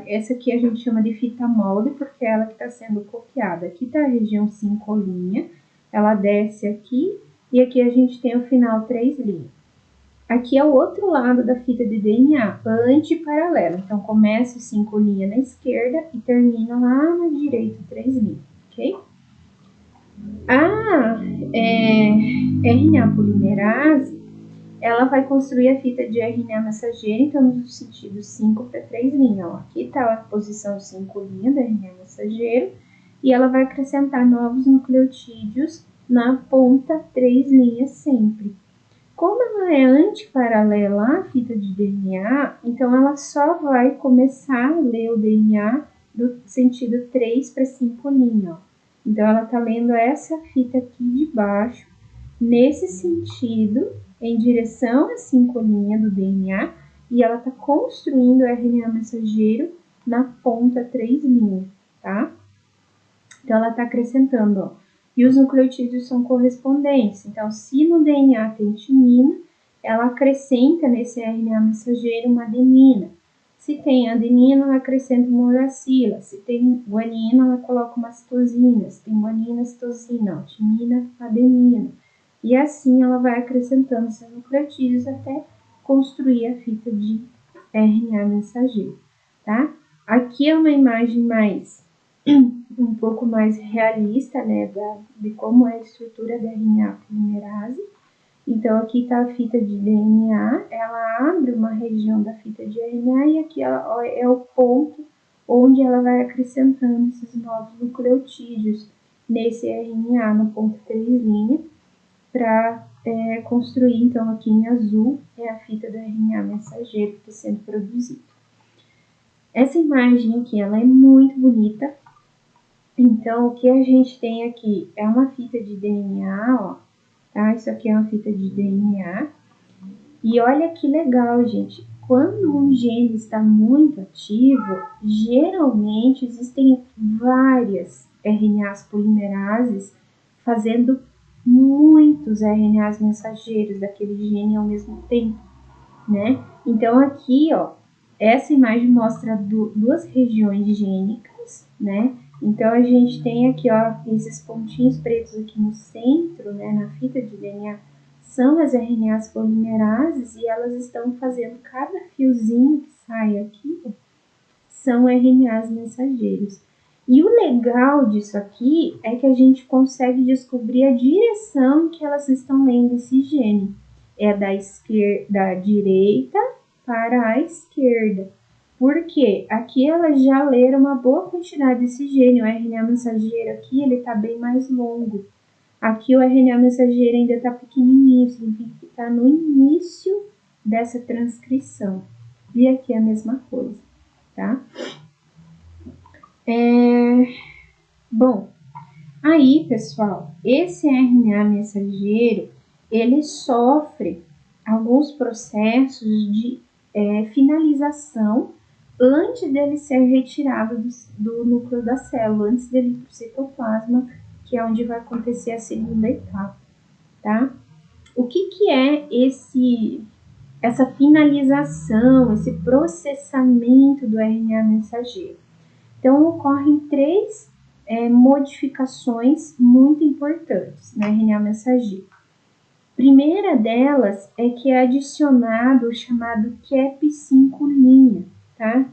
Speaker 1: essa aqui a gente chama de fita molde, porque é ela que está sendo copiada. Aqui tá a região 5' ela desce aqui, e aqui a gente tem o final 3'. Aqui é o outro lado da fita de DNA, antiparalelo. Então, começa o 5' na esquerda e termina lá na direita, 3', ok? A RNA polimerase, ela vai construir a fita de RNA mensageiro, então, no sentido 5 para 3'. Ó. Aqui está a posição 5' da RNA mensageiro, e ela vai acrescentar novos nucleotídeos na ponta 3' sempre. Como ela é antiparalela à fita de DNA, então ela só vai começar a ler o DNA do sentido 3 para 5'. Ó. Então, ela está lendo essa fita aqui de baixo, nesse sentido, em direção à 5' do DNA, e ela está construindo o RNA mensageiro na ponta 3', tá? Então, ela está acrescentando, ó. E os nucleotídeos são correspondentes. Então, se no DNA tem timina, ela acrescenta nesse RNA mensageiro uma adenina. Se tem adenina, ela acrescenta uma uracila. Se tem guanina, ela coloca uma citosina. Se tem guanina, citosina, ó, timina, adenina. E assim ela vai acrescentando esses nucleotídeos até construir a fita de RNA mensageiro, tá? Aqui é uma imagem mais um pouco mais realista, né, de como é a estrutura da RNA polimerase. Então, aqui está a fita de DNA, ela abre uma região da fita de RNA e aqui é o ponto onde ela vai acrescentando esses novos nucleotídeos nesse RNA no ponto 3' para construir, então, aqui em azul é a fita do RNA mensageiro que está sendo produzido. Essa imagem aqui, ela é muito bonita. Então, o que a gente tem aqui é uma fita de DNA, ó, tá? Isso aqui é uma fita de DNA. E olha que legal, gente. Quando um gene está muito ativo, geralmente existem várias RNAs polimerases fazendo muitos RNAs mensageiros daquele gene ao mesmo tempo, né? Então, aqui, ó, essa imagem mostra duas regiões gênicas, né? Então, a gente tem aqui, ó, esses pontinhos pretos aqui no centro, né, na fita de DNA, são as RNAs polimerases e elas estão fazendo cada fiozinho que sai aqui, ó, são RNAs mensageiros. E o legal disso aqui é que a gente consegue descobrir a direção que elas estão lendo esse gene. É da direita para a esquerda. Porque aqui elas já leram uma boa quantidade desse gene. O RNA mensageiro aqui, ele está bem mais longo. Aqui o RNA mensageiro ainda está pequenininho, significa que está no início dessa transcrição. E aqui é a mesma coisa, tá? Bom, Aí, pessoal, esse RNA mensageiro, ele sofre alguns processos de finalização antes dele ser retirado do núcleo da célula, antes dele ir para o citoplasma, que é onde vai acontecer a segunda etapa, tá? O que é essa finalização, esse processamento do RNA mensageiro? Então, ocorrem três modificações muito importantes no RNA mensageiro. Primeira delas é que é adicionado o chamado Cap5', tá?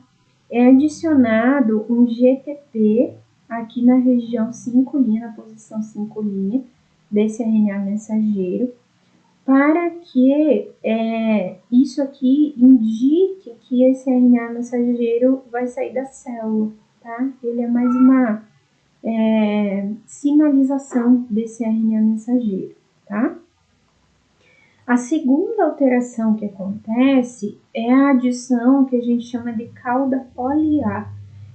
Speaker 1: É adicionado um GTP aqui na região 5', na posição 5' desse RNA mensageiro, para que isso aqui indique que esse RNA mensageiro vai sair da célula, tá? Ele é mais uma sinalização desse RNA mensageiro, tá? A segunda alteração que acontece é a adição que a gente chama de cauda poli-A.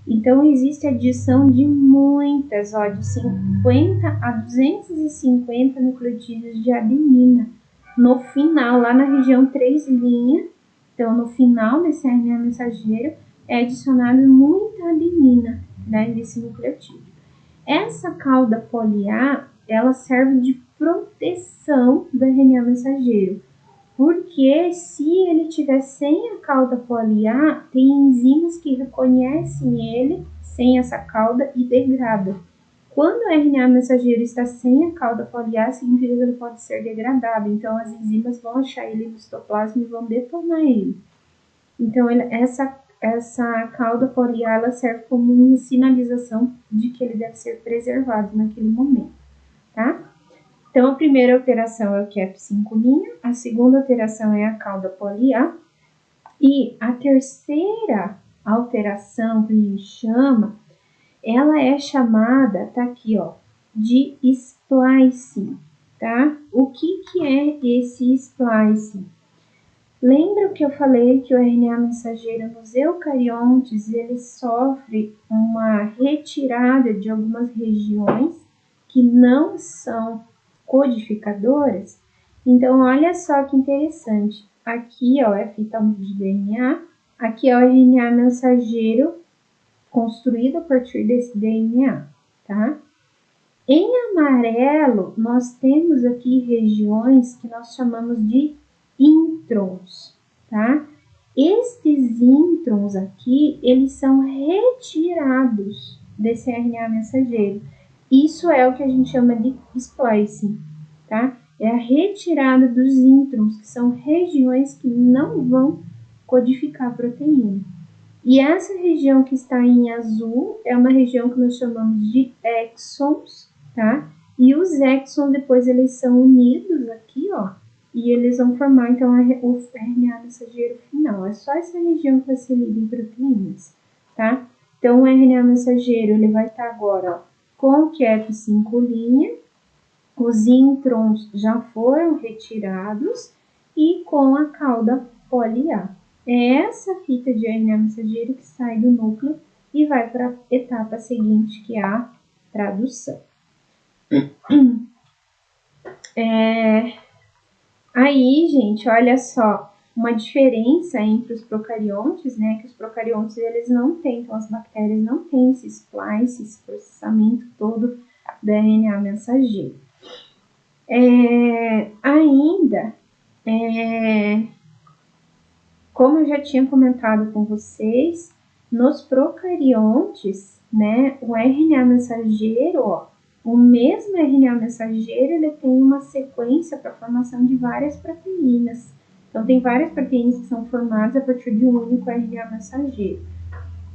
Speaker 1: Então, existe adição de muitas, de 50 a 250 nucleotídeos de adenina. No final, lá na região 3', então no final desse RNA mensageiro, é adicionado muita adenina, né, desse nucleotídeo. Essa cauda poli-A, ela serve de proteção do RNA mensageiro, porque se ele tiver sem a cauda poli-A, tem enzimas que reconhecem ele sem essa cauda e degradam. Quando o RNA mensageiro está sem a cauda poli-A, significa que ele pode ser degradado, então as enzimas vão achar ele no citoplasma e vão detonar ele. Então, essa cauda poli-A, ela serve como uma sinalização de que ele deve ser preservado naquele momento, tá? Então, a primeira alteração é o Cap5', a segunda alteração é a cauda poli-A, e a terceira alteração que a gente chama, ela é chamada, tá aqui, de splicing, tá? O que é esse splicing? Lembra que eu falei que o RNA mensageiro nos eucariontes, ele sofre uma retirada de algumas regiões que não são codificadoras? Então, olha só que interessante. Aqui, é a fita de DNA, aqui é o RNA mensageiro construído a partir desse DNA, tá? Em amarelo, nós temos aqui regiões que nós chamamos de introns, tá? Estes introns aqui, eles são retirados desse RNA mensageiro. Isso é o que a gente chama de splicing, tá? É a retirada dos introns, que são regiões que não vão codificar a proteína. E essa região que está em azul é uma região que nós chamamos de exons, tá? E os exons depois eles são unidos aqui, e eles vão formar então o RNA mensageiro final. É só essa região que vai ser lida em proteínas, tá? Então o RNA mensageiro ele vai estar agora com o Cap5', os introns já foram retirados e com a cauda poli-A. É essa fita de RNA mensageiro que sai do núcleo e vai para a etapa seguinte, que é a tradução. Aí, gente, olha só, uma diferença entre os procariontes, né, que os procariontes eles não têm, então as bactérias não têm esse splice, esse processamento todo do RNA mensageiro. Como eu já tinha comentado com vocês, nos procariontes, né, o RNA mensageiro, o mesmo RNA mensageiro, ele tem uma sequência para a formação de várias proteínas. Então, tem várias proteínas que são formadas a partir de um único RNA mensageiro.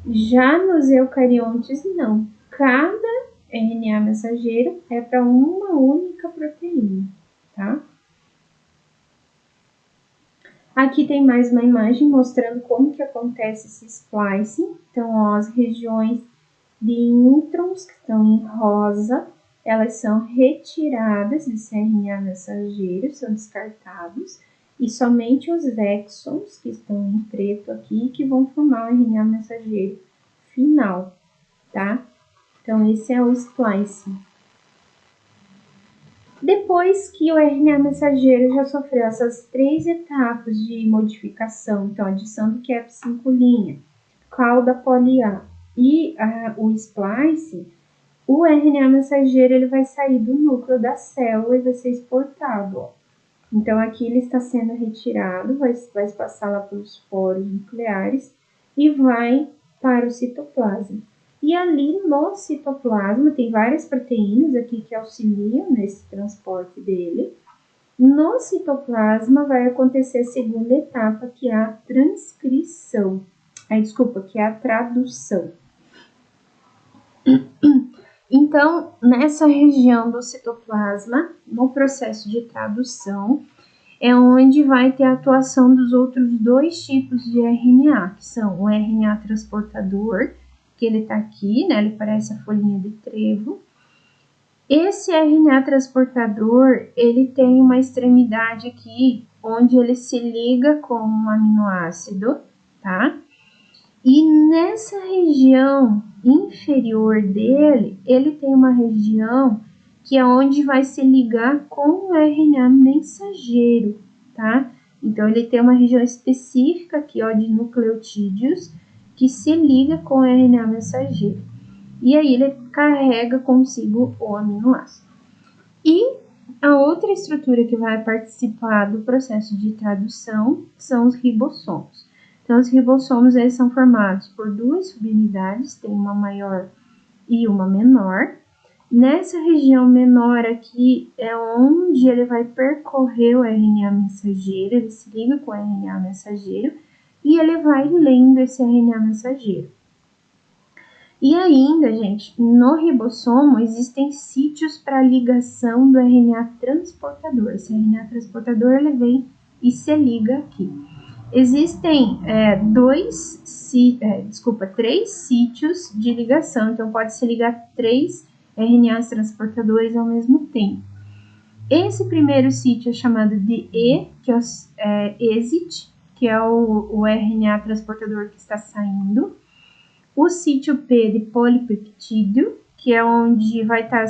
Speaker 1: Já nos eucariontes, não. Cada RNA mensageiro é para uma única proteína, tá? Aqui tem mais uma imagem mostrando como que acontece esse splicing. Então, as regiões de introns que estão em rosa, elas são retiradas desse RNA mensageiro, são descartados, e somente os exons que estão em preto aqui que vão formar o RNA mensageiro final, tá? Então, esse é o splicing. Depois que o RNA mensageiro já sofreu essas 3 etapas de modificação, então adição do Cap5', cauda poli-A e o splice, o RNA mensageiro ele vai sair do núcleo da célula e vai ser exportado. Ó. Então, aqui ele está sendo retirado, vai passar lá pelos poros nucleares e vai para o citoplasma. E ali no citoplasma tem várias proteínas aqui que auxiliam nesse transporte dele. No citoplasma vai acontecer a segunda etapa, que é a transcrição. Que é a tradução. Então, nessa região do citoplasma, no processo de tradução, é onde vai ter a atuação dos outros 2 tipos de RNA, que são o RNA transportador, que ele tá aqui, né? Ele parece a folhinha de trevo. Esse RNA transportador, ele tem uma extremidade aqui, onde ele se liga com um aminoácido, tá? E nessa região inferior dele, ele tem uma região que é onde vai se ligar com o RNA mensageiro, tá? Então, ele tem uma região específica aqui, ó, de nucleotídeos, que se liga com o RNA mensageiro. E aí, ele carrega consigo o aminoácido. E a outra estrutura que vai participar do processo de tradução são os ribossomos. Então, os ribossomos eles são formados por 2 subunidades, tem uma maior e uma menor. Nessa região menor aqui é onde ele vai percorrer o RNA mensageiro, ele se liga com o RNA mensageiro e ele vai lendo esse RNA mensageiro. E ainda, gente, no ribossomo existem sítios para ligação do RNA transportador. Esse RNA transportador ele vem e se liga aqui. Existem 3 sítios de ligação, então pode se ligar 3 RNAs transportadores ao mesmo tempo. Esse primeiro sítio é chamado de E, que é exit, que é o RNA transportador que está saindo. O sítio P de polipeptídeo, que é onde vai estar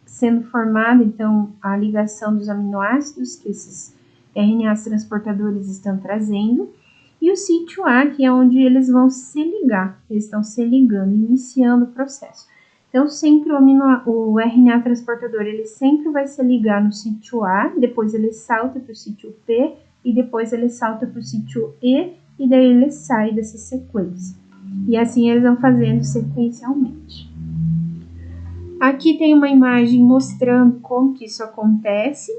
Speaker 1: sendo formada então a ligação dos aminoácidos que esses RNAs transportadores estão trazendo, e o sítio A, que é onde eles vão se ligar, eles estão se ligando, iniciando o processo. Então, sempre o RNA transportador, ele sempre vai se ligar no sítio A, depois ele salta para o sítio P, e depois ele salta para o sítio E, e daí ele sai dessa sequência. E assim eles vão fazendo sequencialmente. Aqui tem uma imagem mostrando como que isso acontece.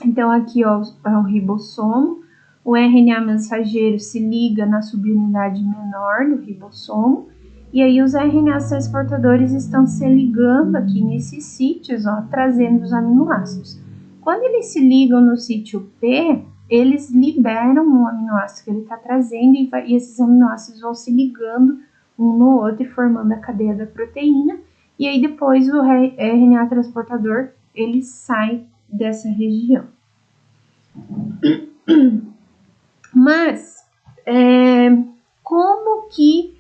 Speaker 1: Então, aqui ó, é o ribossomo. O RNA mensageiro se liga na subunidade menor do ribossomo. E aí os RNAs transportadores estão se ligando aqui nesses sítios, ó, trazendo os aminoácidos. Quando eles se ligam no sítio P, eles liberam o aminoácido que ele está trazendo e esses aminoácidos vão se ligando um no outro e formando a cadeia da proteína. E aí depois o RNA transportador, ele sai dessa região. Mas, como que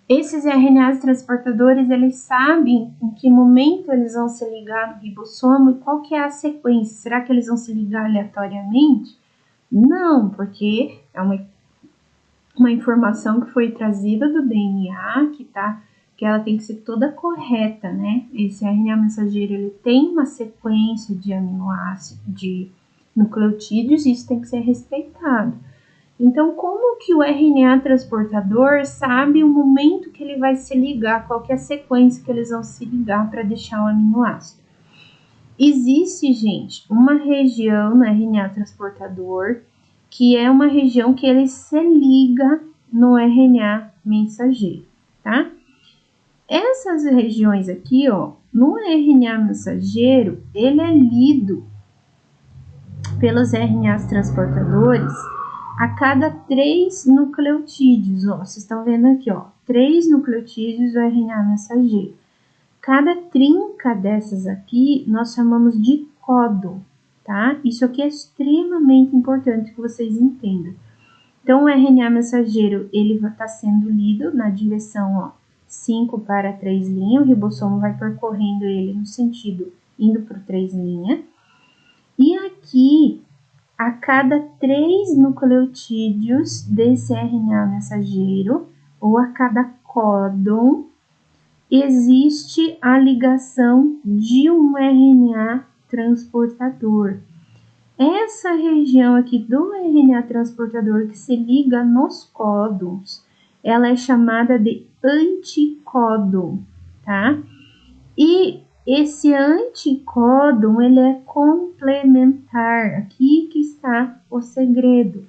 Speaker 1: esses RNAs transportadores, eles sabem em que momento eles vão se ligar no ribossomo e qual que é a sequência? Será que eles vão se ligar aleatoriamente? Não, porque é uma informação que foi trazida do DNA, que ela tem que ser toda correta, né? Esse RNA mensageiro, ele tem uma sequência de aminoácidos, de nucleotídeos, e isso tem que ser respeitado. Então, como que o RNA transportador sabe o momento que ele vai se ligar, qual que é a sequência que eles vão se ligar para deixar o aminoácido? Existe, gente, uma região no RNA transportador que é uma região que ele se liga no RNA mensageiro, tá? Essas regiões aqui, ó, no RNA mensageiro, ele é lido pelos RNAs transportadores a cada 3 nucleotídeos, ó, vocês estão vendo aqui, ó, 3 nucleotídeos do RNA mensageiro. Cada trinca dessas aqui, nós chamamos de códon, tá? Isso aqui é extremamente importante que vocês entendam. Então, o RNA mensageiro, ele vai estar sendo lido na direção, ó, 5 para 3' o ribossomo vai percorrendo ele no sentido indo para o 3'. E aqui, a cada 3 nucleotídeos desse RNA mensageiro, ou a cada códon, existe a ligação de um RNA transportador. Essa região aqui do RNA transportador que se liga nos códons, ela é chamada de anticódon, tá? E esse anticódon, ele é complementar. Aqui que está o segredo.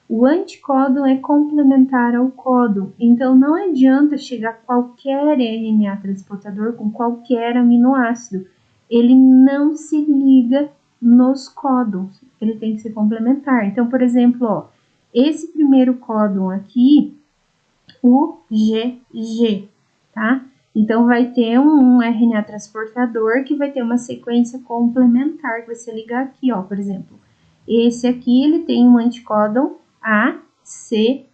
Speaker 1: O anticódon é complementar ao códon. Então, não adianta chegar qualquer RNA transportador com qualquer aminoácido. Ele não se liga nos códons. Ele tem que ser complementar. Então, por exemplo, ó, esse primeiro códon aqui, o GG, tá? Então, vai ter um RNA transportador que vai ter uma sequência complementar, que vai se ligar aqui, ó, por exemplo. Esse aqui, ele tem um anticódon ACC,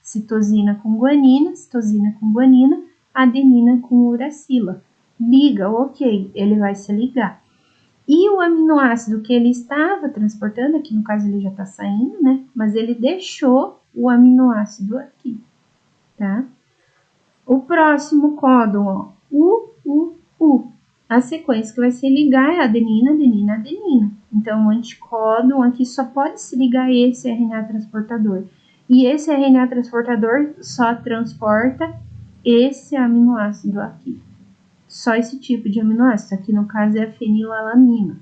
Speaker 1: citosina com guanina, adenina com uracila. Liga, ok, ele vai se ligar. E o aminoácido que ele estava transportando, aqui no caso ele já está saindo, né? Mas ele deixou o aminoácido aqui, tá? O próximo códon, ó, a sequência que vai se ligar é adenina. Então, o anticódon aqui só pode se ligar a esse RNA transportador. E esse RNA transportador só transporta esse aminoácido aqui. Só esse tipo de aminoácido. Aqui, no caso, é a fenilalanina,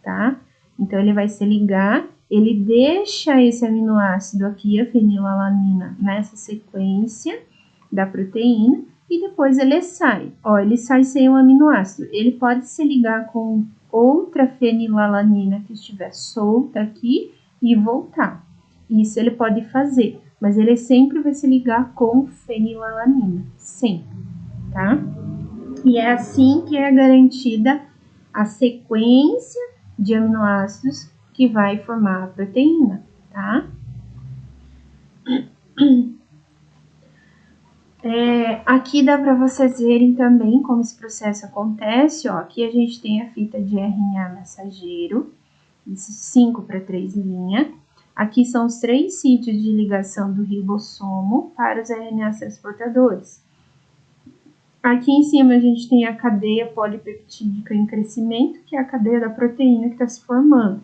Speaker 1: tá? Então, ele vai se ligar, ele deixa esse aminoácido aqui, a fenilalanina, nessa sequência da proteína, e depois ele sai. Ó, ele sai sem um aminoácido. Ele pode se ligar com outra fenilalanina que estiver solta aqui e voltar. Isso ele pode fazer, mas ele sempre vai se ligar com fenilalanina, sempre, tá? E é assim que é garantida a sequência de aminoácidos que vai formar a proteína, tá? Aqui dá para vocês verem também como esse processo acontece, ó. Aqui a gente tem a fita de RNA mensageiro, 5 para 3'. Aqui são os 3 sítios de ligação do ribossomo para os RNAs transportadores. Aqui em cima a gente tem a cadeia polipeptídica em crescimento, que é a cadeia da proteína que está se formando.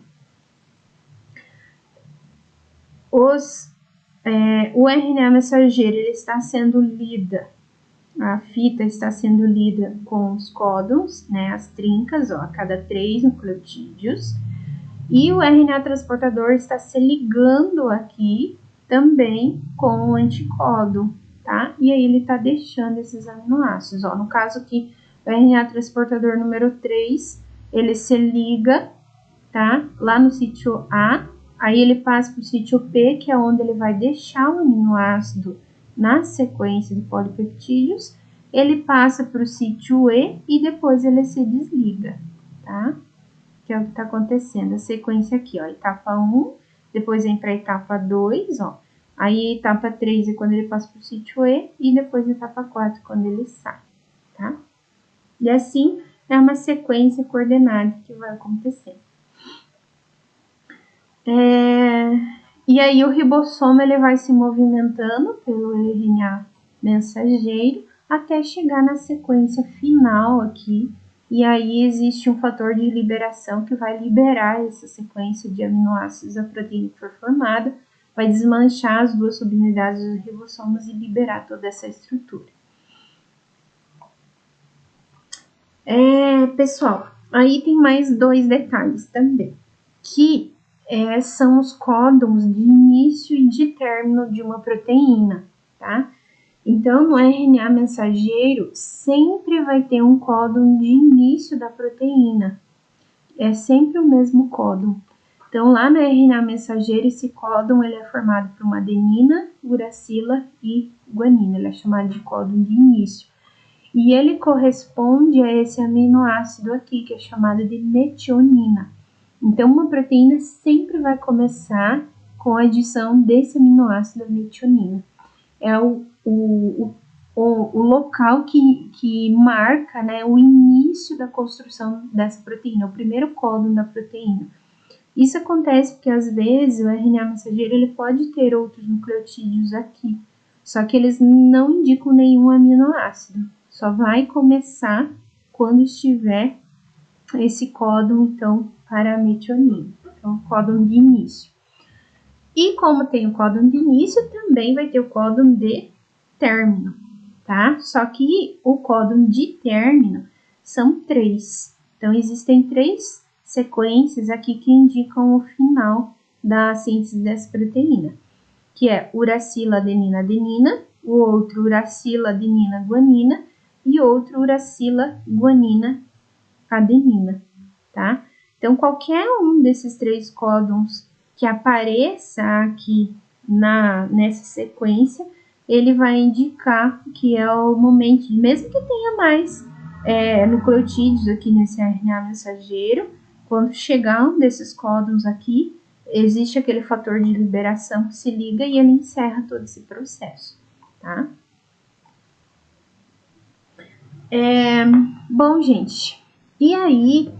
Speaker 1: O RNA mensageiro ele está sendo lida, a fita está sendo lida com os códons, né, as trincas, ó, a cada 3 nucleotídeos. E o RNA transportador está se ligando aqui também com o anticódon, tá? E aí ele está deixando esses aminoácidos, ó. No caso aqui, o RNA transportador número 3, ele se liga, tá? Lá no sítio A, aí ele passa para o sítio P, que é onde ele vai deixar o aminoácido na sequência de polipeptídeos. Ele passa para o sítio E e depois ele se desliga, tá? Que é o que está acontecendo. A sequência aqui, ó, etapa 1, depois vem para a etapa 2, ó. Aí etapa 3 é quando ele passa para o sítio E e depois etapa 4 quando ele sai, tá? E assim é uma sequência coordenada que vai acontecendo. E aí o ribossomo ele vai se movimentando pelo RNA mensageiro até chegar na sequência final aqui. E aí existe um fator de liberação que vai liberar essa sequência de aminoácidos da proteína que for formada, vai desmanchar as 2 subunidades dos ribossomos e liberar toda essa estrutura. Pessoal, aí tem mais 2 detalhes também, que são os códons de início e de término de uma proteína, tá? Então, no RNA mensageiro, sempre vai ter um códon de início da proteína. É sempre o mesmo códon. Então, lá no RNA mensageiro, esse códon ele é formado por uma adenina, uracila e guanina. Ele é chamado de códon de início. E ele corresponde a esse aminoácido aqui, que é chamado de metionina. Então, uma proteína sempre vai começar com a adição desse aminoácido metionina. É o o local que marca, né, o início da construção dessa proteína, o primeiro códon da proteína. Isso acontece porque, às vezes, o RNA mensageiro ele pode ter outros nucleotídeos aqui, só que eles não indicam nenhum aminoácido. Só vai começar quando estiver esse códon, então, para a metionina. Então, o códon de início. E como tem o códon de início, também vai ter o códon de término, tá? Só que o códon de término são 3. Então, existem 3 sequências aqui que indicam o final da síntese dessa proteína, que é uracila adenina adenina, o outro uracila adenina guanina e outro uracila guanina adenina, tá? Então, qualquer um desses 3 códons que apareça aqui nessa sequência, ele vai indicar que é o momento, mesmo que tenha mais nucleotídeos aqui nesse RNA mensageiro, quando chegar um desses códons aqui, existe aquele fator de liberação que se liga e ele encerra todo esse processo, tá? Bom, gente, e aí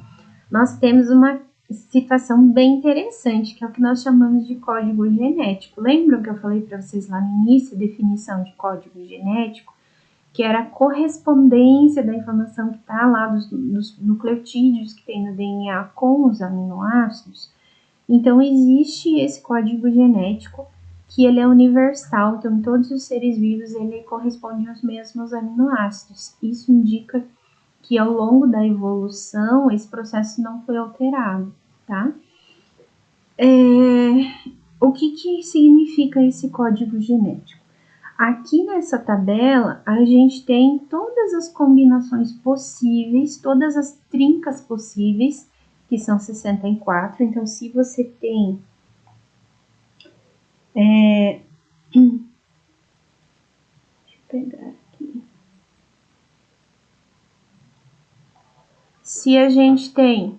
Speaker 1: nós temos uma situação bem interessante, que é o que nós chamamos de código genético. Lembram que eu falei para vocês lá no início, a definição de código genético, que era a correspondência da informação que está lá dos nucleotídeos que tem no DNA com os aminoácidos? Então, existe esse código genético que ele é universal, então em todos os seres vivos ele corresponde aos mesmos aminoácidos. Isso indica que ao longo da evolução esse processo não foi alterado, tá? O que significa esse código genético? Aqui nessa tabela a gente tem todas as combinações possíveis, todas as trincas possíveis, que são 64. Então, se você tem deixa eu pegar aqui. Se a gente tem,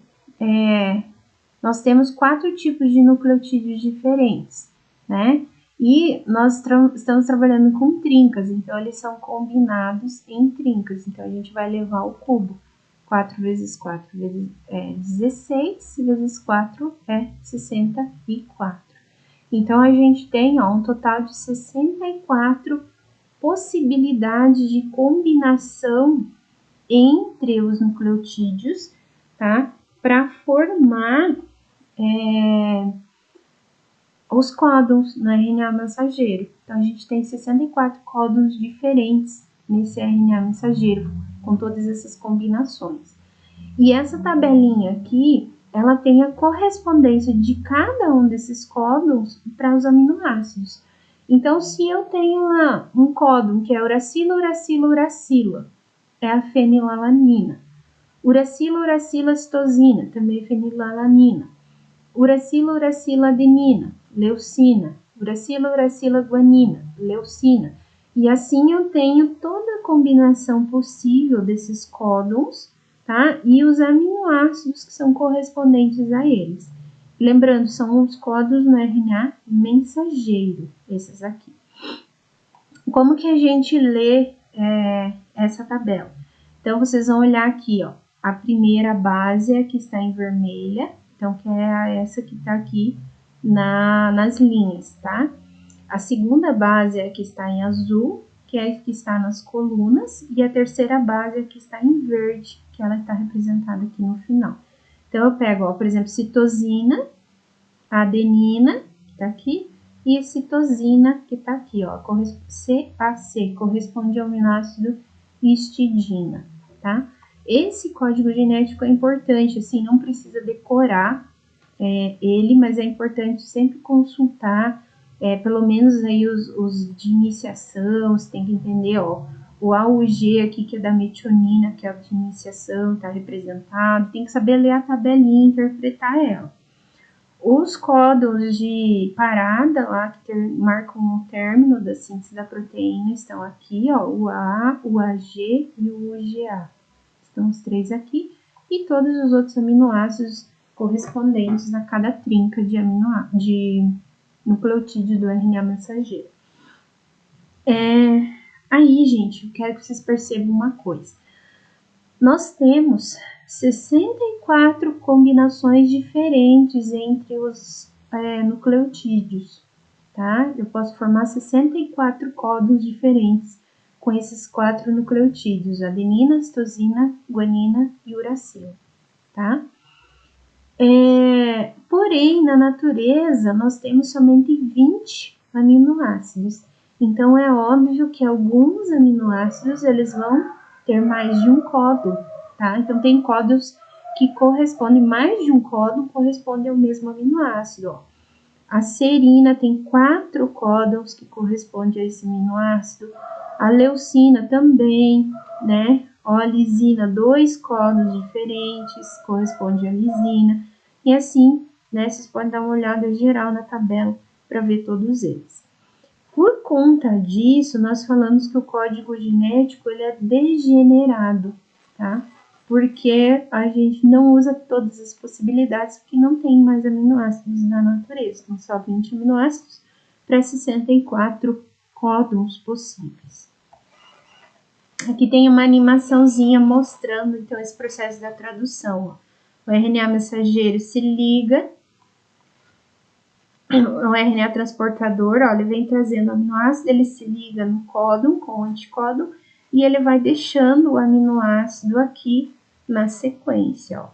Speaker 1: nós temos 4 tipos de nucleotídeos diferentes, né? E nós estamos trabalhando com trincas, então eles são combinados em trincas. Então a gente vai levar o cubo. 4 vezes 4 é 16, vezes 4 é 64. Então a gente tem um total de 64 possibilidades de combinação entre os nucleotídeos, tá? Para formar os códons no RNA mensageiro. Então, a gente tem 64 códons diferentes nesse RNA mensageiro, com todas essas combinações. E essa tabelinha aqui, ela tem a correspondência de cada um desses códons para os aminoácidos. Então, se eu tenho lá um códon que é uracila, uracila, uracila, é a fenilalanina. Uracila, uracila, citosina, também é fenilalanina. Uracila, uracila, adenina, leucina. Uracila, uracila, guanina, leucina. E assim eu tenho toda a combinação possível desses códons, tá? E os aminoácidos que são correspondentes a eles. Lembrando, são os códons no RNA mensageiro, esses aqui. Como que a gente lê essa tabela? Então, vocês vão olhar aqui, ó, a primeira base é que está em vermelha, então, que é essa que está aqui nas linhas, tá? A segunda base é a que está em azul, que é a que está nas colunas, e a terceira base é a que está em verde, que ela está representada aqui no final. Então, eu pego, ó, por exemplo, citosina, adenina, que está aqui, e citosina, que está aqui, ó, CAC, corresponde ao aminoácido histidina, tá? Esse código genético é importante, assim, não precisa decorar ele, mas é importante sempre consultar, pelo menos aí os de iniciação, você tem que entender, ó, o A, o G aqui, que é da metionina, que é o de iniciação, tá representado, tem que saber ler a tabelinha e interpretar ela. Os códons de parada lá, que marcam o término da síntese da proteína, estão aqui, ó, o AA, o AG e o UGA. Estão os 3 aqui, e todos os outros aminoácidos correspondentes a cada trinca de nucleotídeo do RNA mensageiro. Aí, gente, eu quero que vocês percebam uma coisa. Nós temos 64 combinações diferentes entre os nucleotídeos, tá? Eu posso formar 64 códons diferentes com esses 4 nucleotídeos, adenina, citosina, guanina e uracilo, tá? Porém, na natureza, nós temos somente 20 aminoácidos. Então, é óbvio que alguns aminoácidos, eles vão ter mais de um códon, tá? Então, tem códons que correspondem, mais de um códon corresponde ao mesmo aminoácido, ó. A serina tem 4 códons que correspondem a esse aminoácido. A leucina também, né? Ó, a lisina, 2 códons diferentes, corresponde à lisina. E assim, né, vocês podem dar uma olhada geral na tabela para ver todos eles. Por conta disso, nós falamos que o código genético ele é degenerado, tá? Porque a gente não usa todas as possibilidades, porque não tem mais aminoácidos na natureza. São só 20 aminoácidos para 64 códons possíveis. Aqui tem uma animaçãozinha mostrando, então, esse processo da tradução, ó. O RNA mensageiro se liga, o RNA transportador, ó, ele vem trazendo o aminoácido, ele se liga no códon com o anticódon e ele vai deixando o aminoácido aqui na sequência, ó.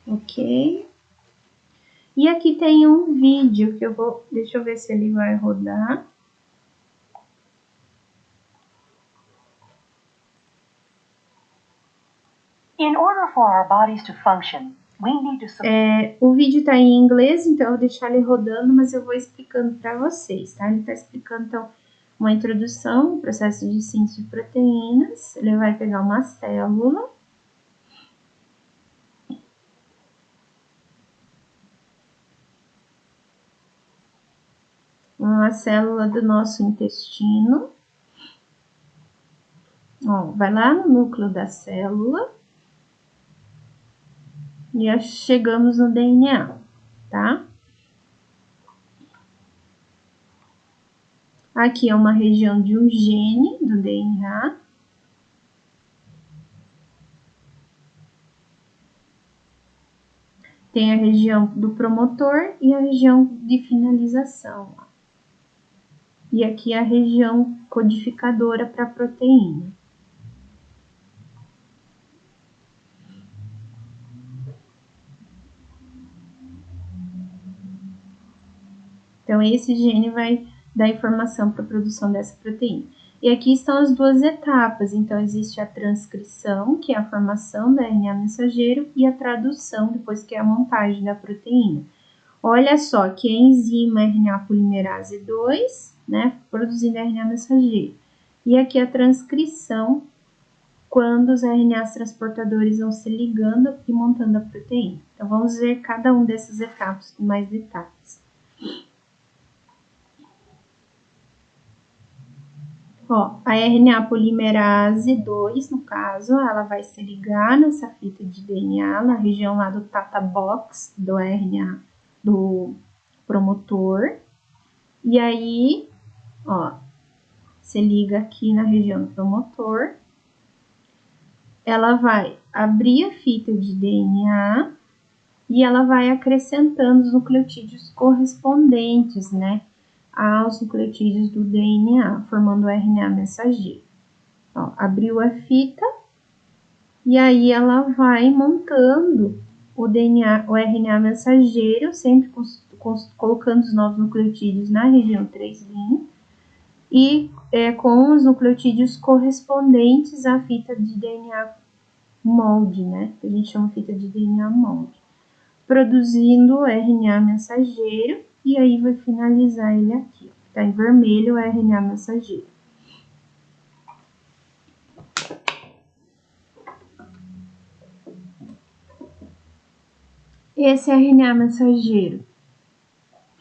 Speaker 1: Ok? E aqui tem um vídeo que eu vou, deixa eu ver se ele vai rodar.
Speaker 2: In order for our bodies to function, we need to...
Speaker 1: O vídeo está em inglês, então eu vou deixar ele rodando, mas eu vou explicando para vocês, tá? Ele está explicando, então, uma introdução, processo de síntese de proteínas. Ele vai pegar uma célula. Uma célula do nosso intestino. Ó, vai lá no núcleo da célula. E chegamos no DNA, tá? Aqui é uma região de um gene do DNA. Tem a região do promotor e a região de finalização. E aqui a região codificadora para a proteína. Então, esse gene vai dar informação para a produção dessa proteína. E aqui estão as duas etapas. Então, existe a transcrição, que é a formação do RNA mensageiro, e a tradução, depois que é a montagem da proteína. Olha só que a enzima RNA polimerase 2, né, produzindo RNA mensageiro. E aqui a transcrição, quando os RNAs transportadores vão se ligando e montando a proteína. Então, vamos ver cada um dessas etapas com mais detalhes. Ó, a RNA polimerase 2, no caso, ela vai se ligar nessa fita de DNA, na região lá do Tata Box do RNA do promotor. E aí, ó, se liga aqui na região do promotor. Ela vai abrir a fita de DNA e ela vai acrescentando os nucleotídeos correspondentes, né, aos nucleotídeos do DNA, formando o RNA mensageiro. Ó, abriu a fita e aí ela vai montando o DNA, o RNA mensageiro, sempre colocando os novos nucleotídeos na região 3' e com os nucleotídeos correspondentes à fita de DNA molde, né? Que a gente chama fita de DNA molde. Produzindo o RNA mensageiro e aí vai finalizar ele aqui, ó. Tá em vermelho o RNA mensageiro. Esse RNA mensageiro,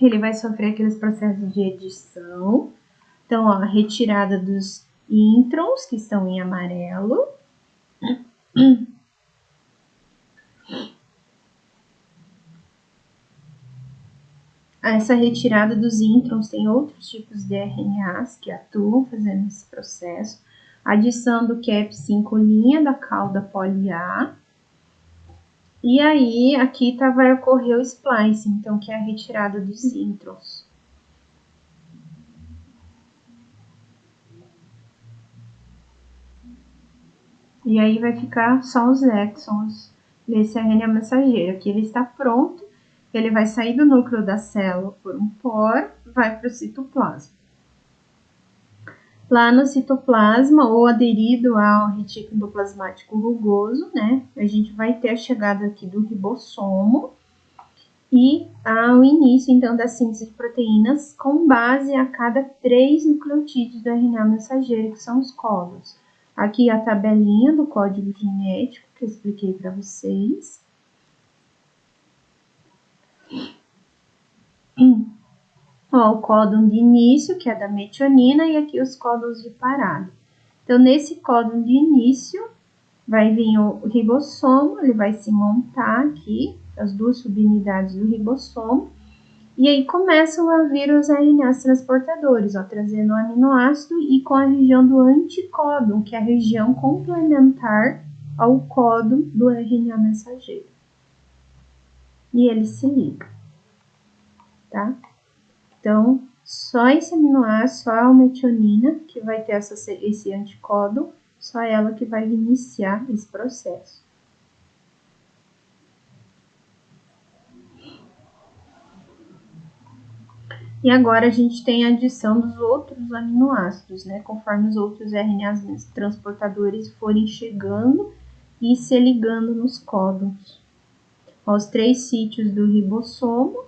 Speaker 1: ele vai sofrer aqueles processos de edição. Então, ó, a retirada dos introns, que estão em amarelo. essa retirada dos introns, tem outros tipos de RNAs que atuam fazendo esse processo. Adição do Cap5' da cauda poli-A. E aí, aqui vai ocorrer o splicing, então, que é a retirada dos introns. E aí vai ficar só os exons desse RNA mensageiro. Aqui ele está pronto, ele vai sair do núcleo da célula por um poro, vai para o citoplasma. Lá no citoplasma, ou aderido ao retículo endoplasmático rugoso, né, a gente vai ter a chegada aqui do ribossomo e ao início, então, da síntese de proteínas com base a cada 3 nucleotídeos do RNA mensageiro, que são os códons. Aqui a tabelinha do código genético que eu expliquei para vocês. Ó, o códon de início, que é da metionina, e aqui os códons de parada. Então, nesse códon de início, vai vir o ribossomo, ele vai se montar aqui, as duas subunidades do ribossomo, e aí começam a vir os RNAs transportadores, ó, trazendo o aminoácido e com a região do anticódon, que é a região complementar ao códon do RNA mensageiro. E ele se liga, tá? Então, só esse aminoácido, só a metionina, que vai ter esse anticódon, só ela que vai iniciar esse processo. E agora a gente tem a adição dos outros aminoácidos, né? Conforme os outros RNAs transportadores forem chegando e se ligando nos códons. Os 3 sítios do ribossomo.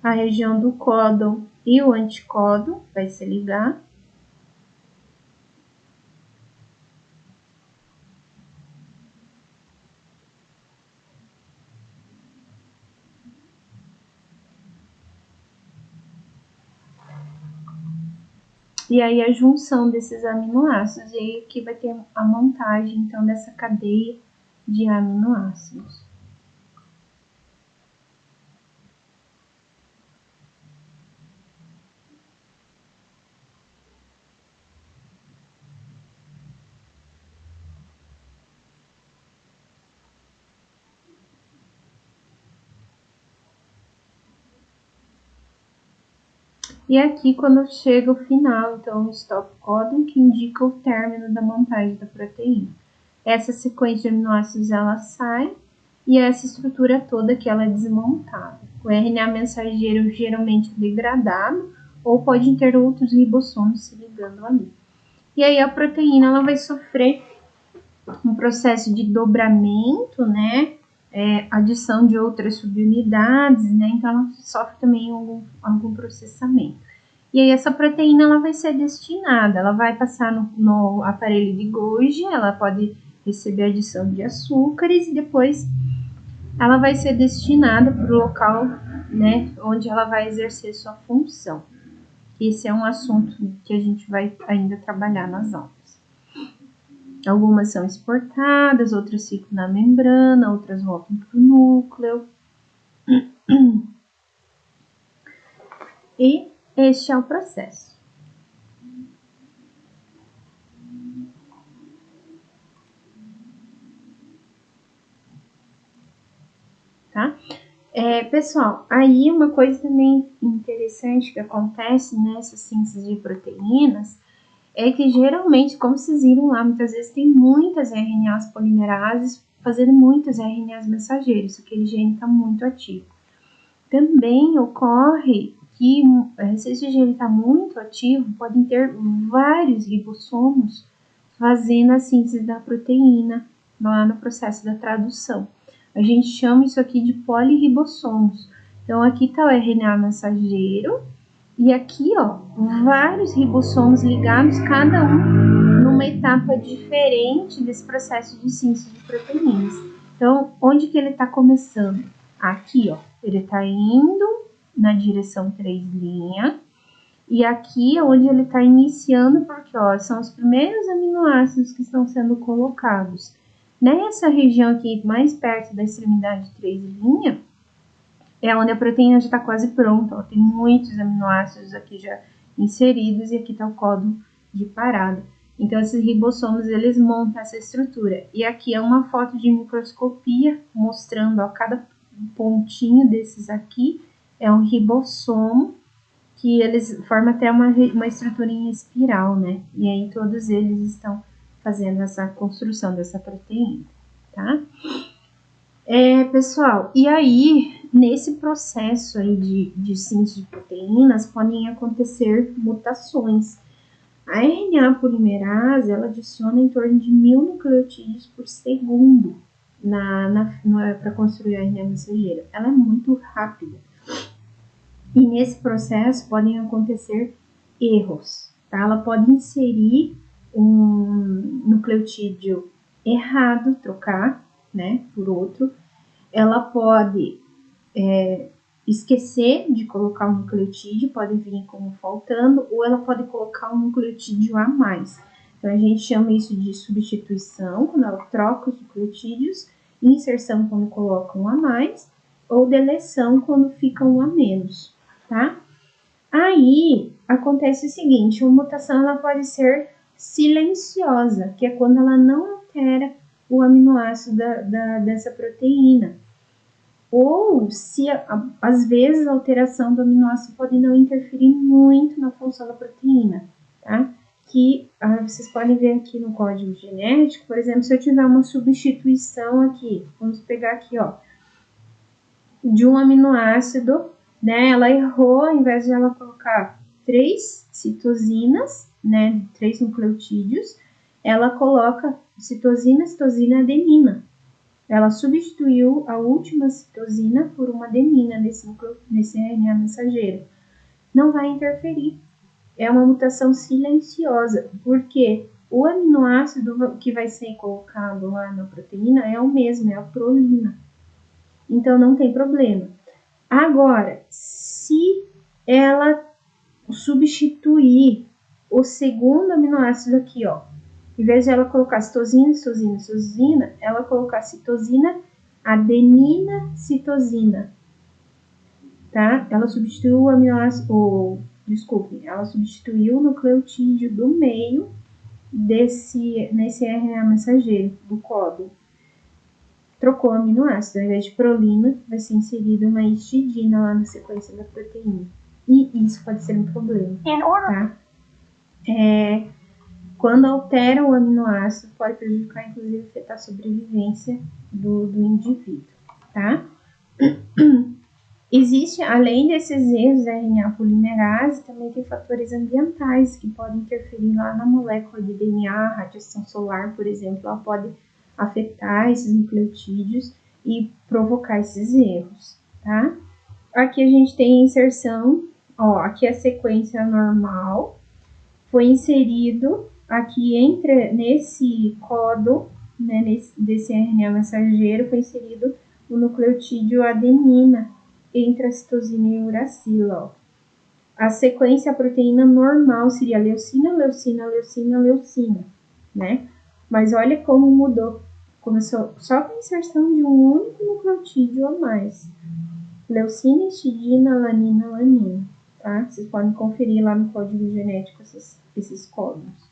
Speaker 1: A região do códon e o anticódon vai se ligar. E aí a junção desses aminoácidos, e aí aqui vai ter a montagem, então, dessa cadeia de aminoácidos. E aqui, quando chega o final, então, o stop codon, que indica o término da montagem da proteína. Essa sequência de aminoácidos, ela sai, e essa estrutura toda que ela é desmontada. O RNA mensageiro geralmente é degradado, ou pode ter outros ribossomos se ligando ali. E aí a proteína, ela vai sofrer um processo de dobramento, né? Adição de outras subunidades, né? Então ela sofre também algum processamento. E aí essa proteína, ela vai ser destinada, ela vai passar no aparelho de Golgi, ela pode receber adição de açúcares e depois ela vai ser destinada para o local, né, onde ela vai exercer sua função. Esse é um assunto que a gente vai ainda trabalhar nas aulas. Algumas são exportadas, outras ficam na membrana, outras voltam para o núcleo. E este é o processo. Tá? Pessoal, aí uma coisa também interessante que acontece nessa síntese de proteínas é que geralmente, como vocês viram lá, muitas vezes tem muitas RNAs polimerases fazendo muitos RNAs mensageiros, aquele gene está muito ativo. Também ocorre que, se esse gene está muito ativo, podem ter vários ribossomos fazendo a síntese da proteína lá no processo da tradução. A gente chama isso aqui de poliribossomos. Então, aqui está o RNA mensageiro e aqui, ó, vários ribossomos ligados, cada um numa etapa diferente desse processo de síntese de proteínas. Então, onde que ele está começando? Aqui, ó, ele está indo na direção 3' E aqui é onde ele está iniciando, porque ó, são os primeiros aminoácidos que estão sendo colocados. Nessa região aqui, mais perto da extremidade 3', é onde a proteína já está quase pronta. Ó, tem muitos aminoácidos aqui já inseridos e aqui está o códono de parada. Então, esses ribossomos, eles montam essa estrutura. E aqui é uma foto de microscopia mostrando, ó, cada pontinho desses aqui é um ribossomo, que eles formam até uma estrutura em espiral, né? E aí todos eles estão fazendo essa construção dessa proteína, tá? Pessoal, e aí, nesse processo aí de síntese de proteínas, podem acontecer mutações. A RNA polimerase, ela adiciona em torno de 1000 nucleotídeos por segundo para construir a RNA mensageira. Ela é muito rápida. E nesse processo podem acontecer erros, tá? Ela pode inserir um nucleotídeo errado, trocar, né, por outro. Ela pode esquecer de colocar um nucleotídeo, pode vir como faltando, ou ela pode colocar um nucleotídeo a mais. Então, a gente chama isso de substituição, quando ela troca os nucleotídeos, inserção, quando coloca um a mais, ou deleção, quando fica um a menos, tá? Aí, acontece o seguinte, uma mutação ela pode ser silenciosa, que é quando ela não altera o aminoácido dessa proteína. Ou se, às vezes, a alteração do aminoácido pode não interferir muito na função da proteína, tá? Que vocês podem ver aqui no código genético, por exemplo, se eu tiver uma substituição aqui, vamos pegar aqui, ó, de um aminoácido, né? Ela errou, ao invés de ela colocar 3 citosinas, né? 3 nucleotídeos, ela coloca citosina, citosina, adenina. Ela substituiu a última citosina por uma adenina nesse RNA mensageiro. Não vai interferir. É uma mutação silenciosa, porque o aminoácido que vai ser colocado lá na proteína é o mesmo, é a prolina. Então, não tem problema. Agora, se ela substituir o segundo aminoácido aqui, ó, em vez de ela colocar citosina, citosina, citosina, ela colocar citosina, adenina, citosina, tá? Ela substituiu o aminoácido, ela substituiu o nucleotídeo do meio nesse RNA mensageiro, do códono. Trocou o aminoácido, ao invés de prolina, vai ser inserida uma histidina lá na sequência da proteína. E isso pode ser um problema, tá? Quando altera o aminoácido, pode prejudicar, inclusive, afetar a sobrevivência do indivíduo, tá? Existe, além desses erros da RNA polimerase, também tem fatores ambientais que podem interferir lá na molécula de DNA, a radiação solar, por exemplo, ela pode afetar esses nucleotídeos e provocar esses erros, tá? Aqui a gente tem a inserção, ó, aqui a sequência normal, foi inserido aqui nesse códono, né, desse RNA mensageiro, foi inserido o nucleotídeo adenina entre a citosina e a uracila, ó. A sequência, a proteína normal seria leucina, leucina, leucina, leucina, né? Mas olha como mudou. Começou só com a inserção de um único nucleotídeo a mais. Leucina, histidina, alanina, alanina, tá? Vocês podem conferir lá no código genético esses códigos.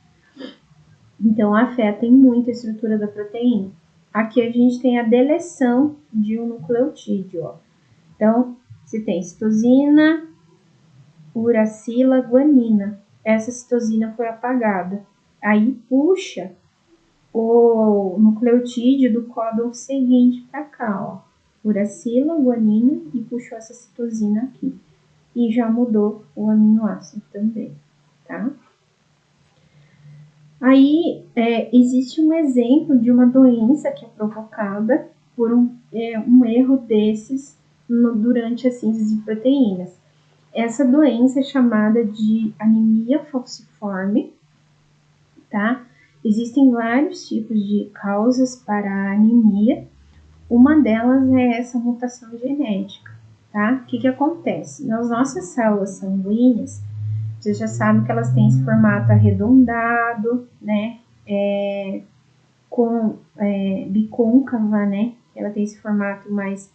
Speaker 1: Então, afetam muito a estrutura da proteína. Aqui a gente tem a deleção de um nucleotídeo, ó. Então, se tem citosina, uracila, guanina. Essa citosina foi apagada. Aí puxa o nucleotídeo do códon seguinte para cá, ó. Uracila, guanina e puxou essa citosina aqui. E já mudou o aminoácido também, tá? Aí, existe um exemplo de uma doença que é provocada por um erro desses durante a síntese de proteínas. Essa doença é chamada de anemia falciforme, tá? Existem vários tipos de causas para a anemia. Uma delas é essa mutação genética, tá? O que acontece? Nas nossas células sanguíneas, Vocês já sabem que elas têm esse formato arredondado, né? Bicôncava, né? Ela tem esse formato mais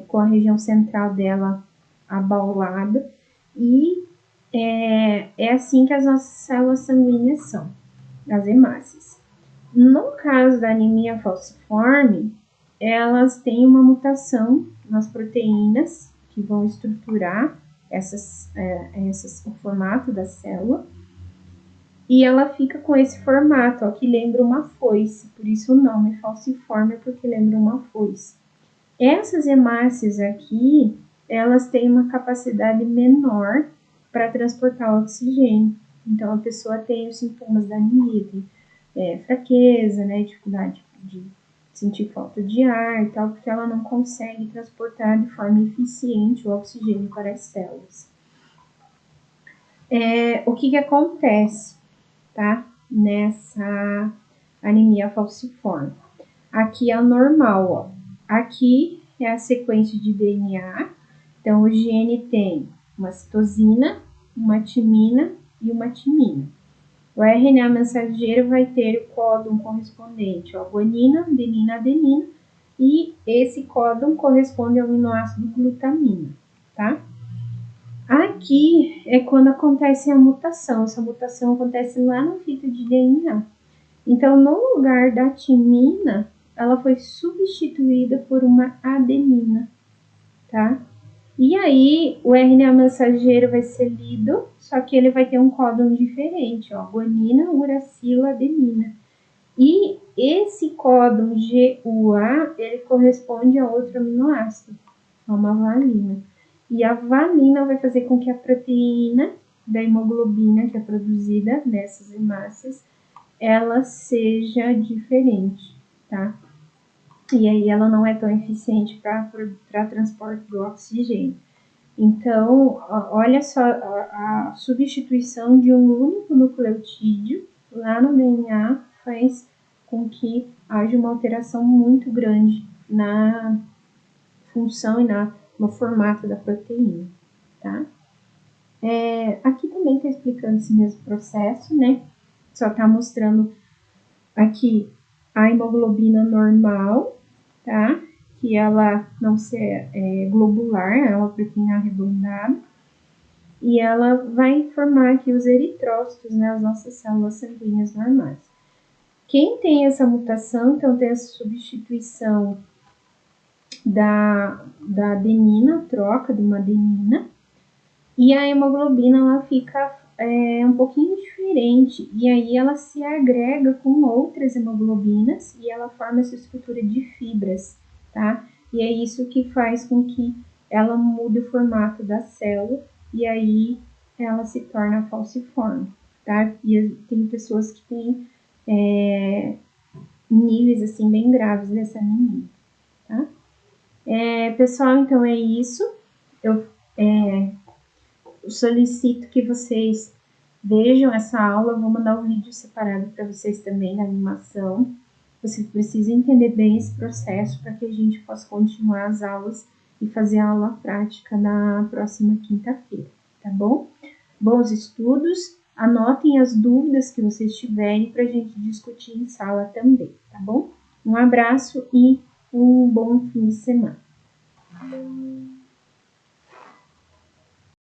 Speaker 1: com a região central dela abaulada. E é assim que as nossas células sanguíneas são, as hemácias. No caso da anemia falciforme, elas têm uma mutação nas proteínas que vão estruturar o formato da célula. E ela fica com esse formato, ó, que lembra uma foice. Por isso o nome falciforme, porque lembra uma foice. Essas hemácias aqui, elas têm uma capacidade menor para transportar o oxigênio. Então, a pessoa tem os sintomas da anemia, tem fraqueza, né, dificuldade de sentir falta de ar e tal, porque ela não consegue transportar de forma eficiente o oxigênio para as células. O que acontece, tá, nessa anemia falciforme? Aqui é normal, ó. Aqui é a sequência de DNA. Então, o gene tem uma citosina, uma timina e uma timina. O RNA mensageiro vai ter o códon correspondente ao guanina, adenina, adenina, e esse códon corresponde ao aminoácido glutamina, tá? Aqui é quando acontece a mutação. Essa mutação acontece lá na fita de DNA. Então, no lugar da timina, ela foi substituída por uma adenina, tá? E aí, o RNA mensageiro vai ser lido, só que ele vai ter um códon diferente, ó, guanina, uracila, adenina. E esse códon GUA, ele corresponde a outro aminoácido, a uma valina. E a valina vai fazer com que a proteína da hemoglobina, que é produzida nessas hemácias, ela seja diferente, tá? E aí ela não é tão eficiente para transporte do oxigênio. Então, olha só a substituição de um único nucleotídeo lá no DNA faz com que haja uma alteração muito grande na função e no formato da proteína, tá? Aqui também está explicando esse mesmo processo, né? Só está mostrando aqui a hemoglobina normal, tá? Que ela não ser globular, é uma proteína arredondada. E ela vai formar aqui os eritrócitos, né? As nossas células sanguíneas normais. Quem tem essa mutação, então tem essa substituição da adenina, troca de uma adenina, e a hemoglobina ela fica um pouquinho diferente, e aí ela se agrega com outras hemoglobinas e ela forma essa estrutura de fibras, tá? E é isso que faz com que ela mude o formato da célula e aí ela se torna falciforme, tá? E tem pessoas que têm níveis assim bem graves dessa anemia, tá? Pessoal, então é isso. Eu solicito que vocês vejam essa aula. Eu vou mandar um vídeo separado para vocês também da animação. Vocês precisam entender bem esse processo para que a gente possa continuar as aulas e fazer a aula prática na próxima quinta-feira, tá bom? Bons estudos, anotem as dúvidas que vocês tiverem para a gente discutir em sala também, tá bom? Um abraço e um bom fim de semana.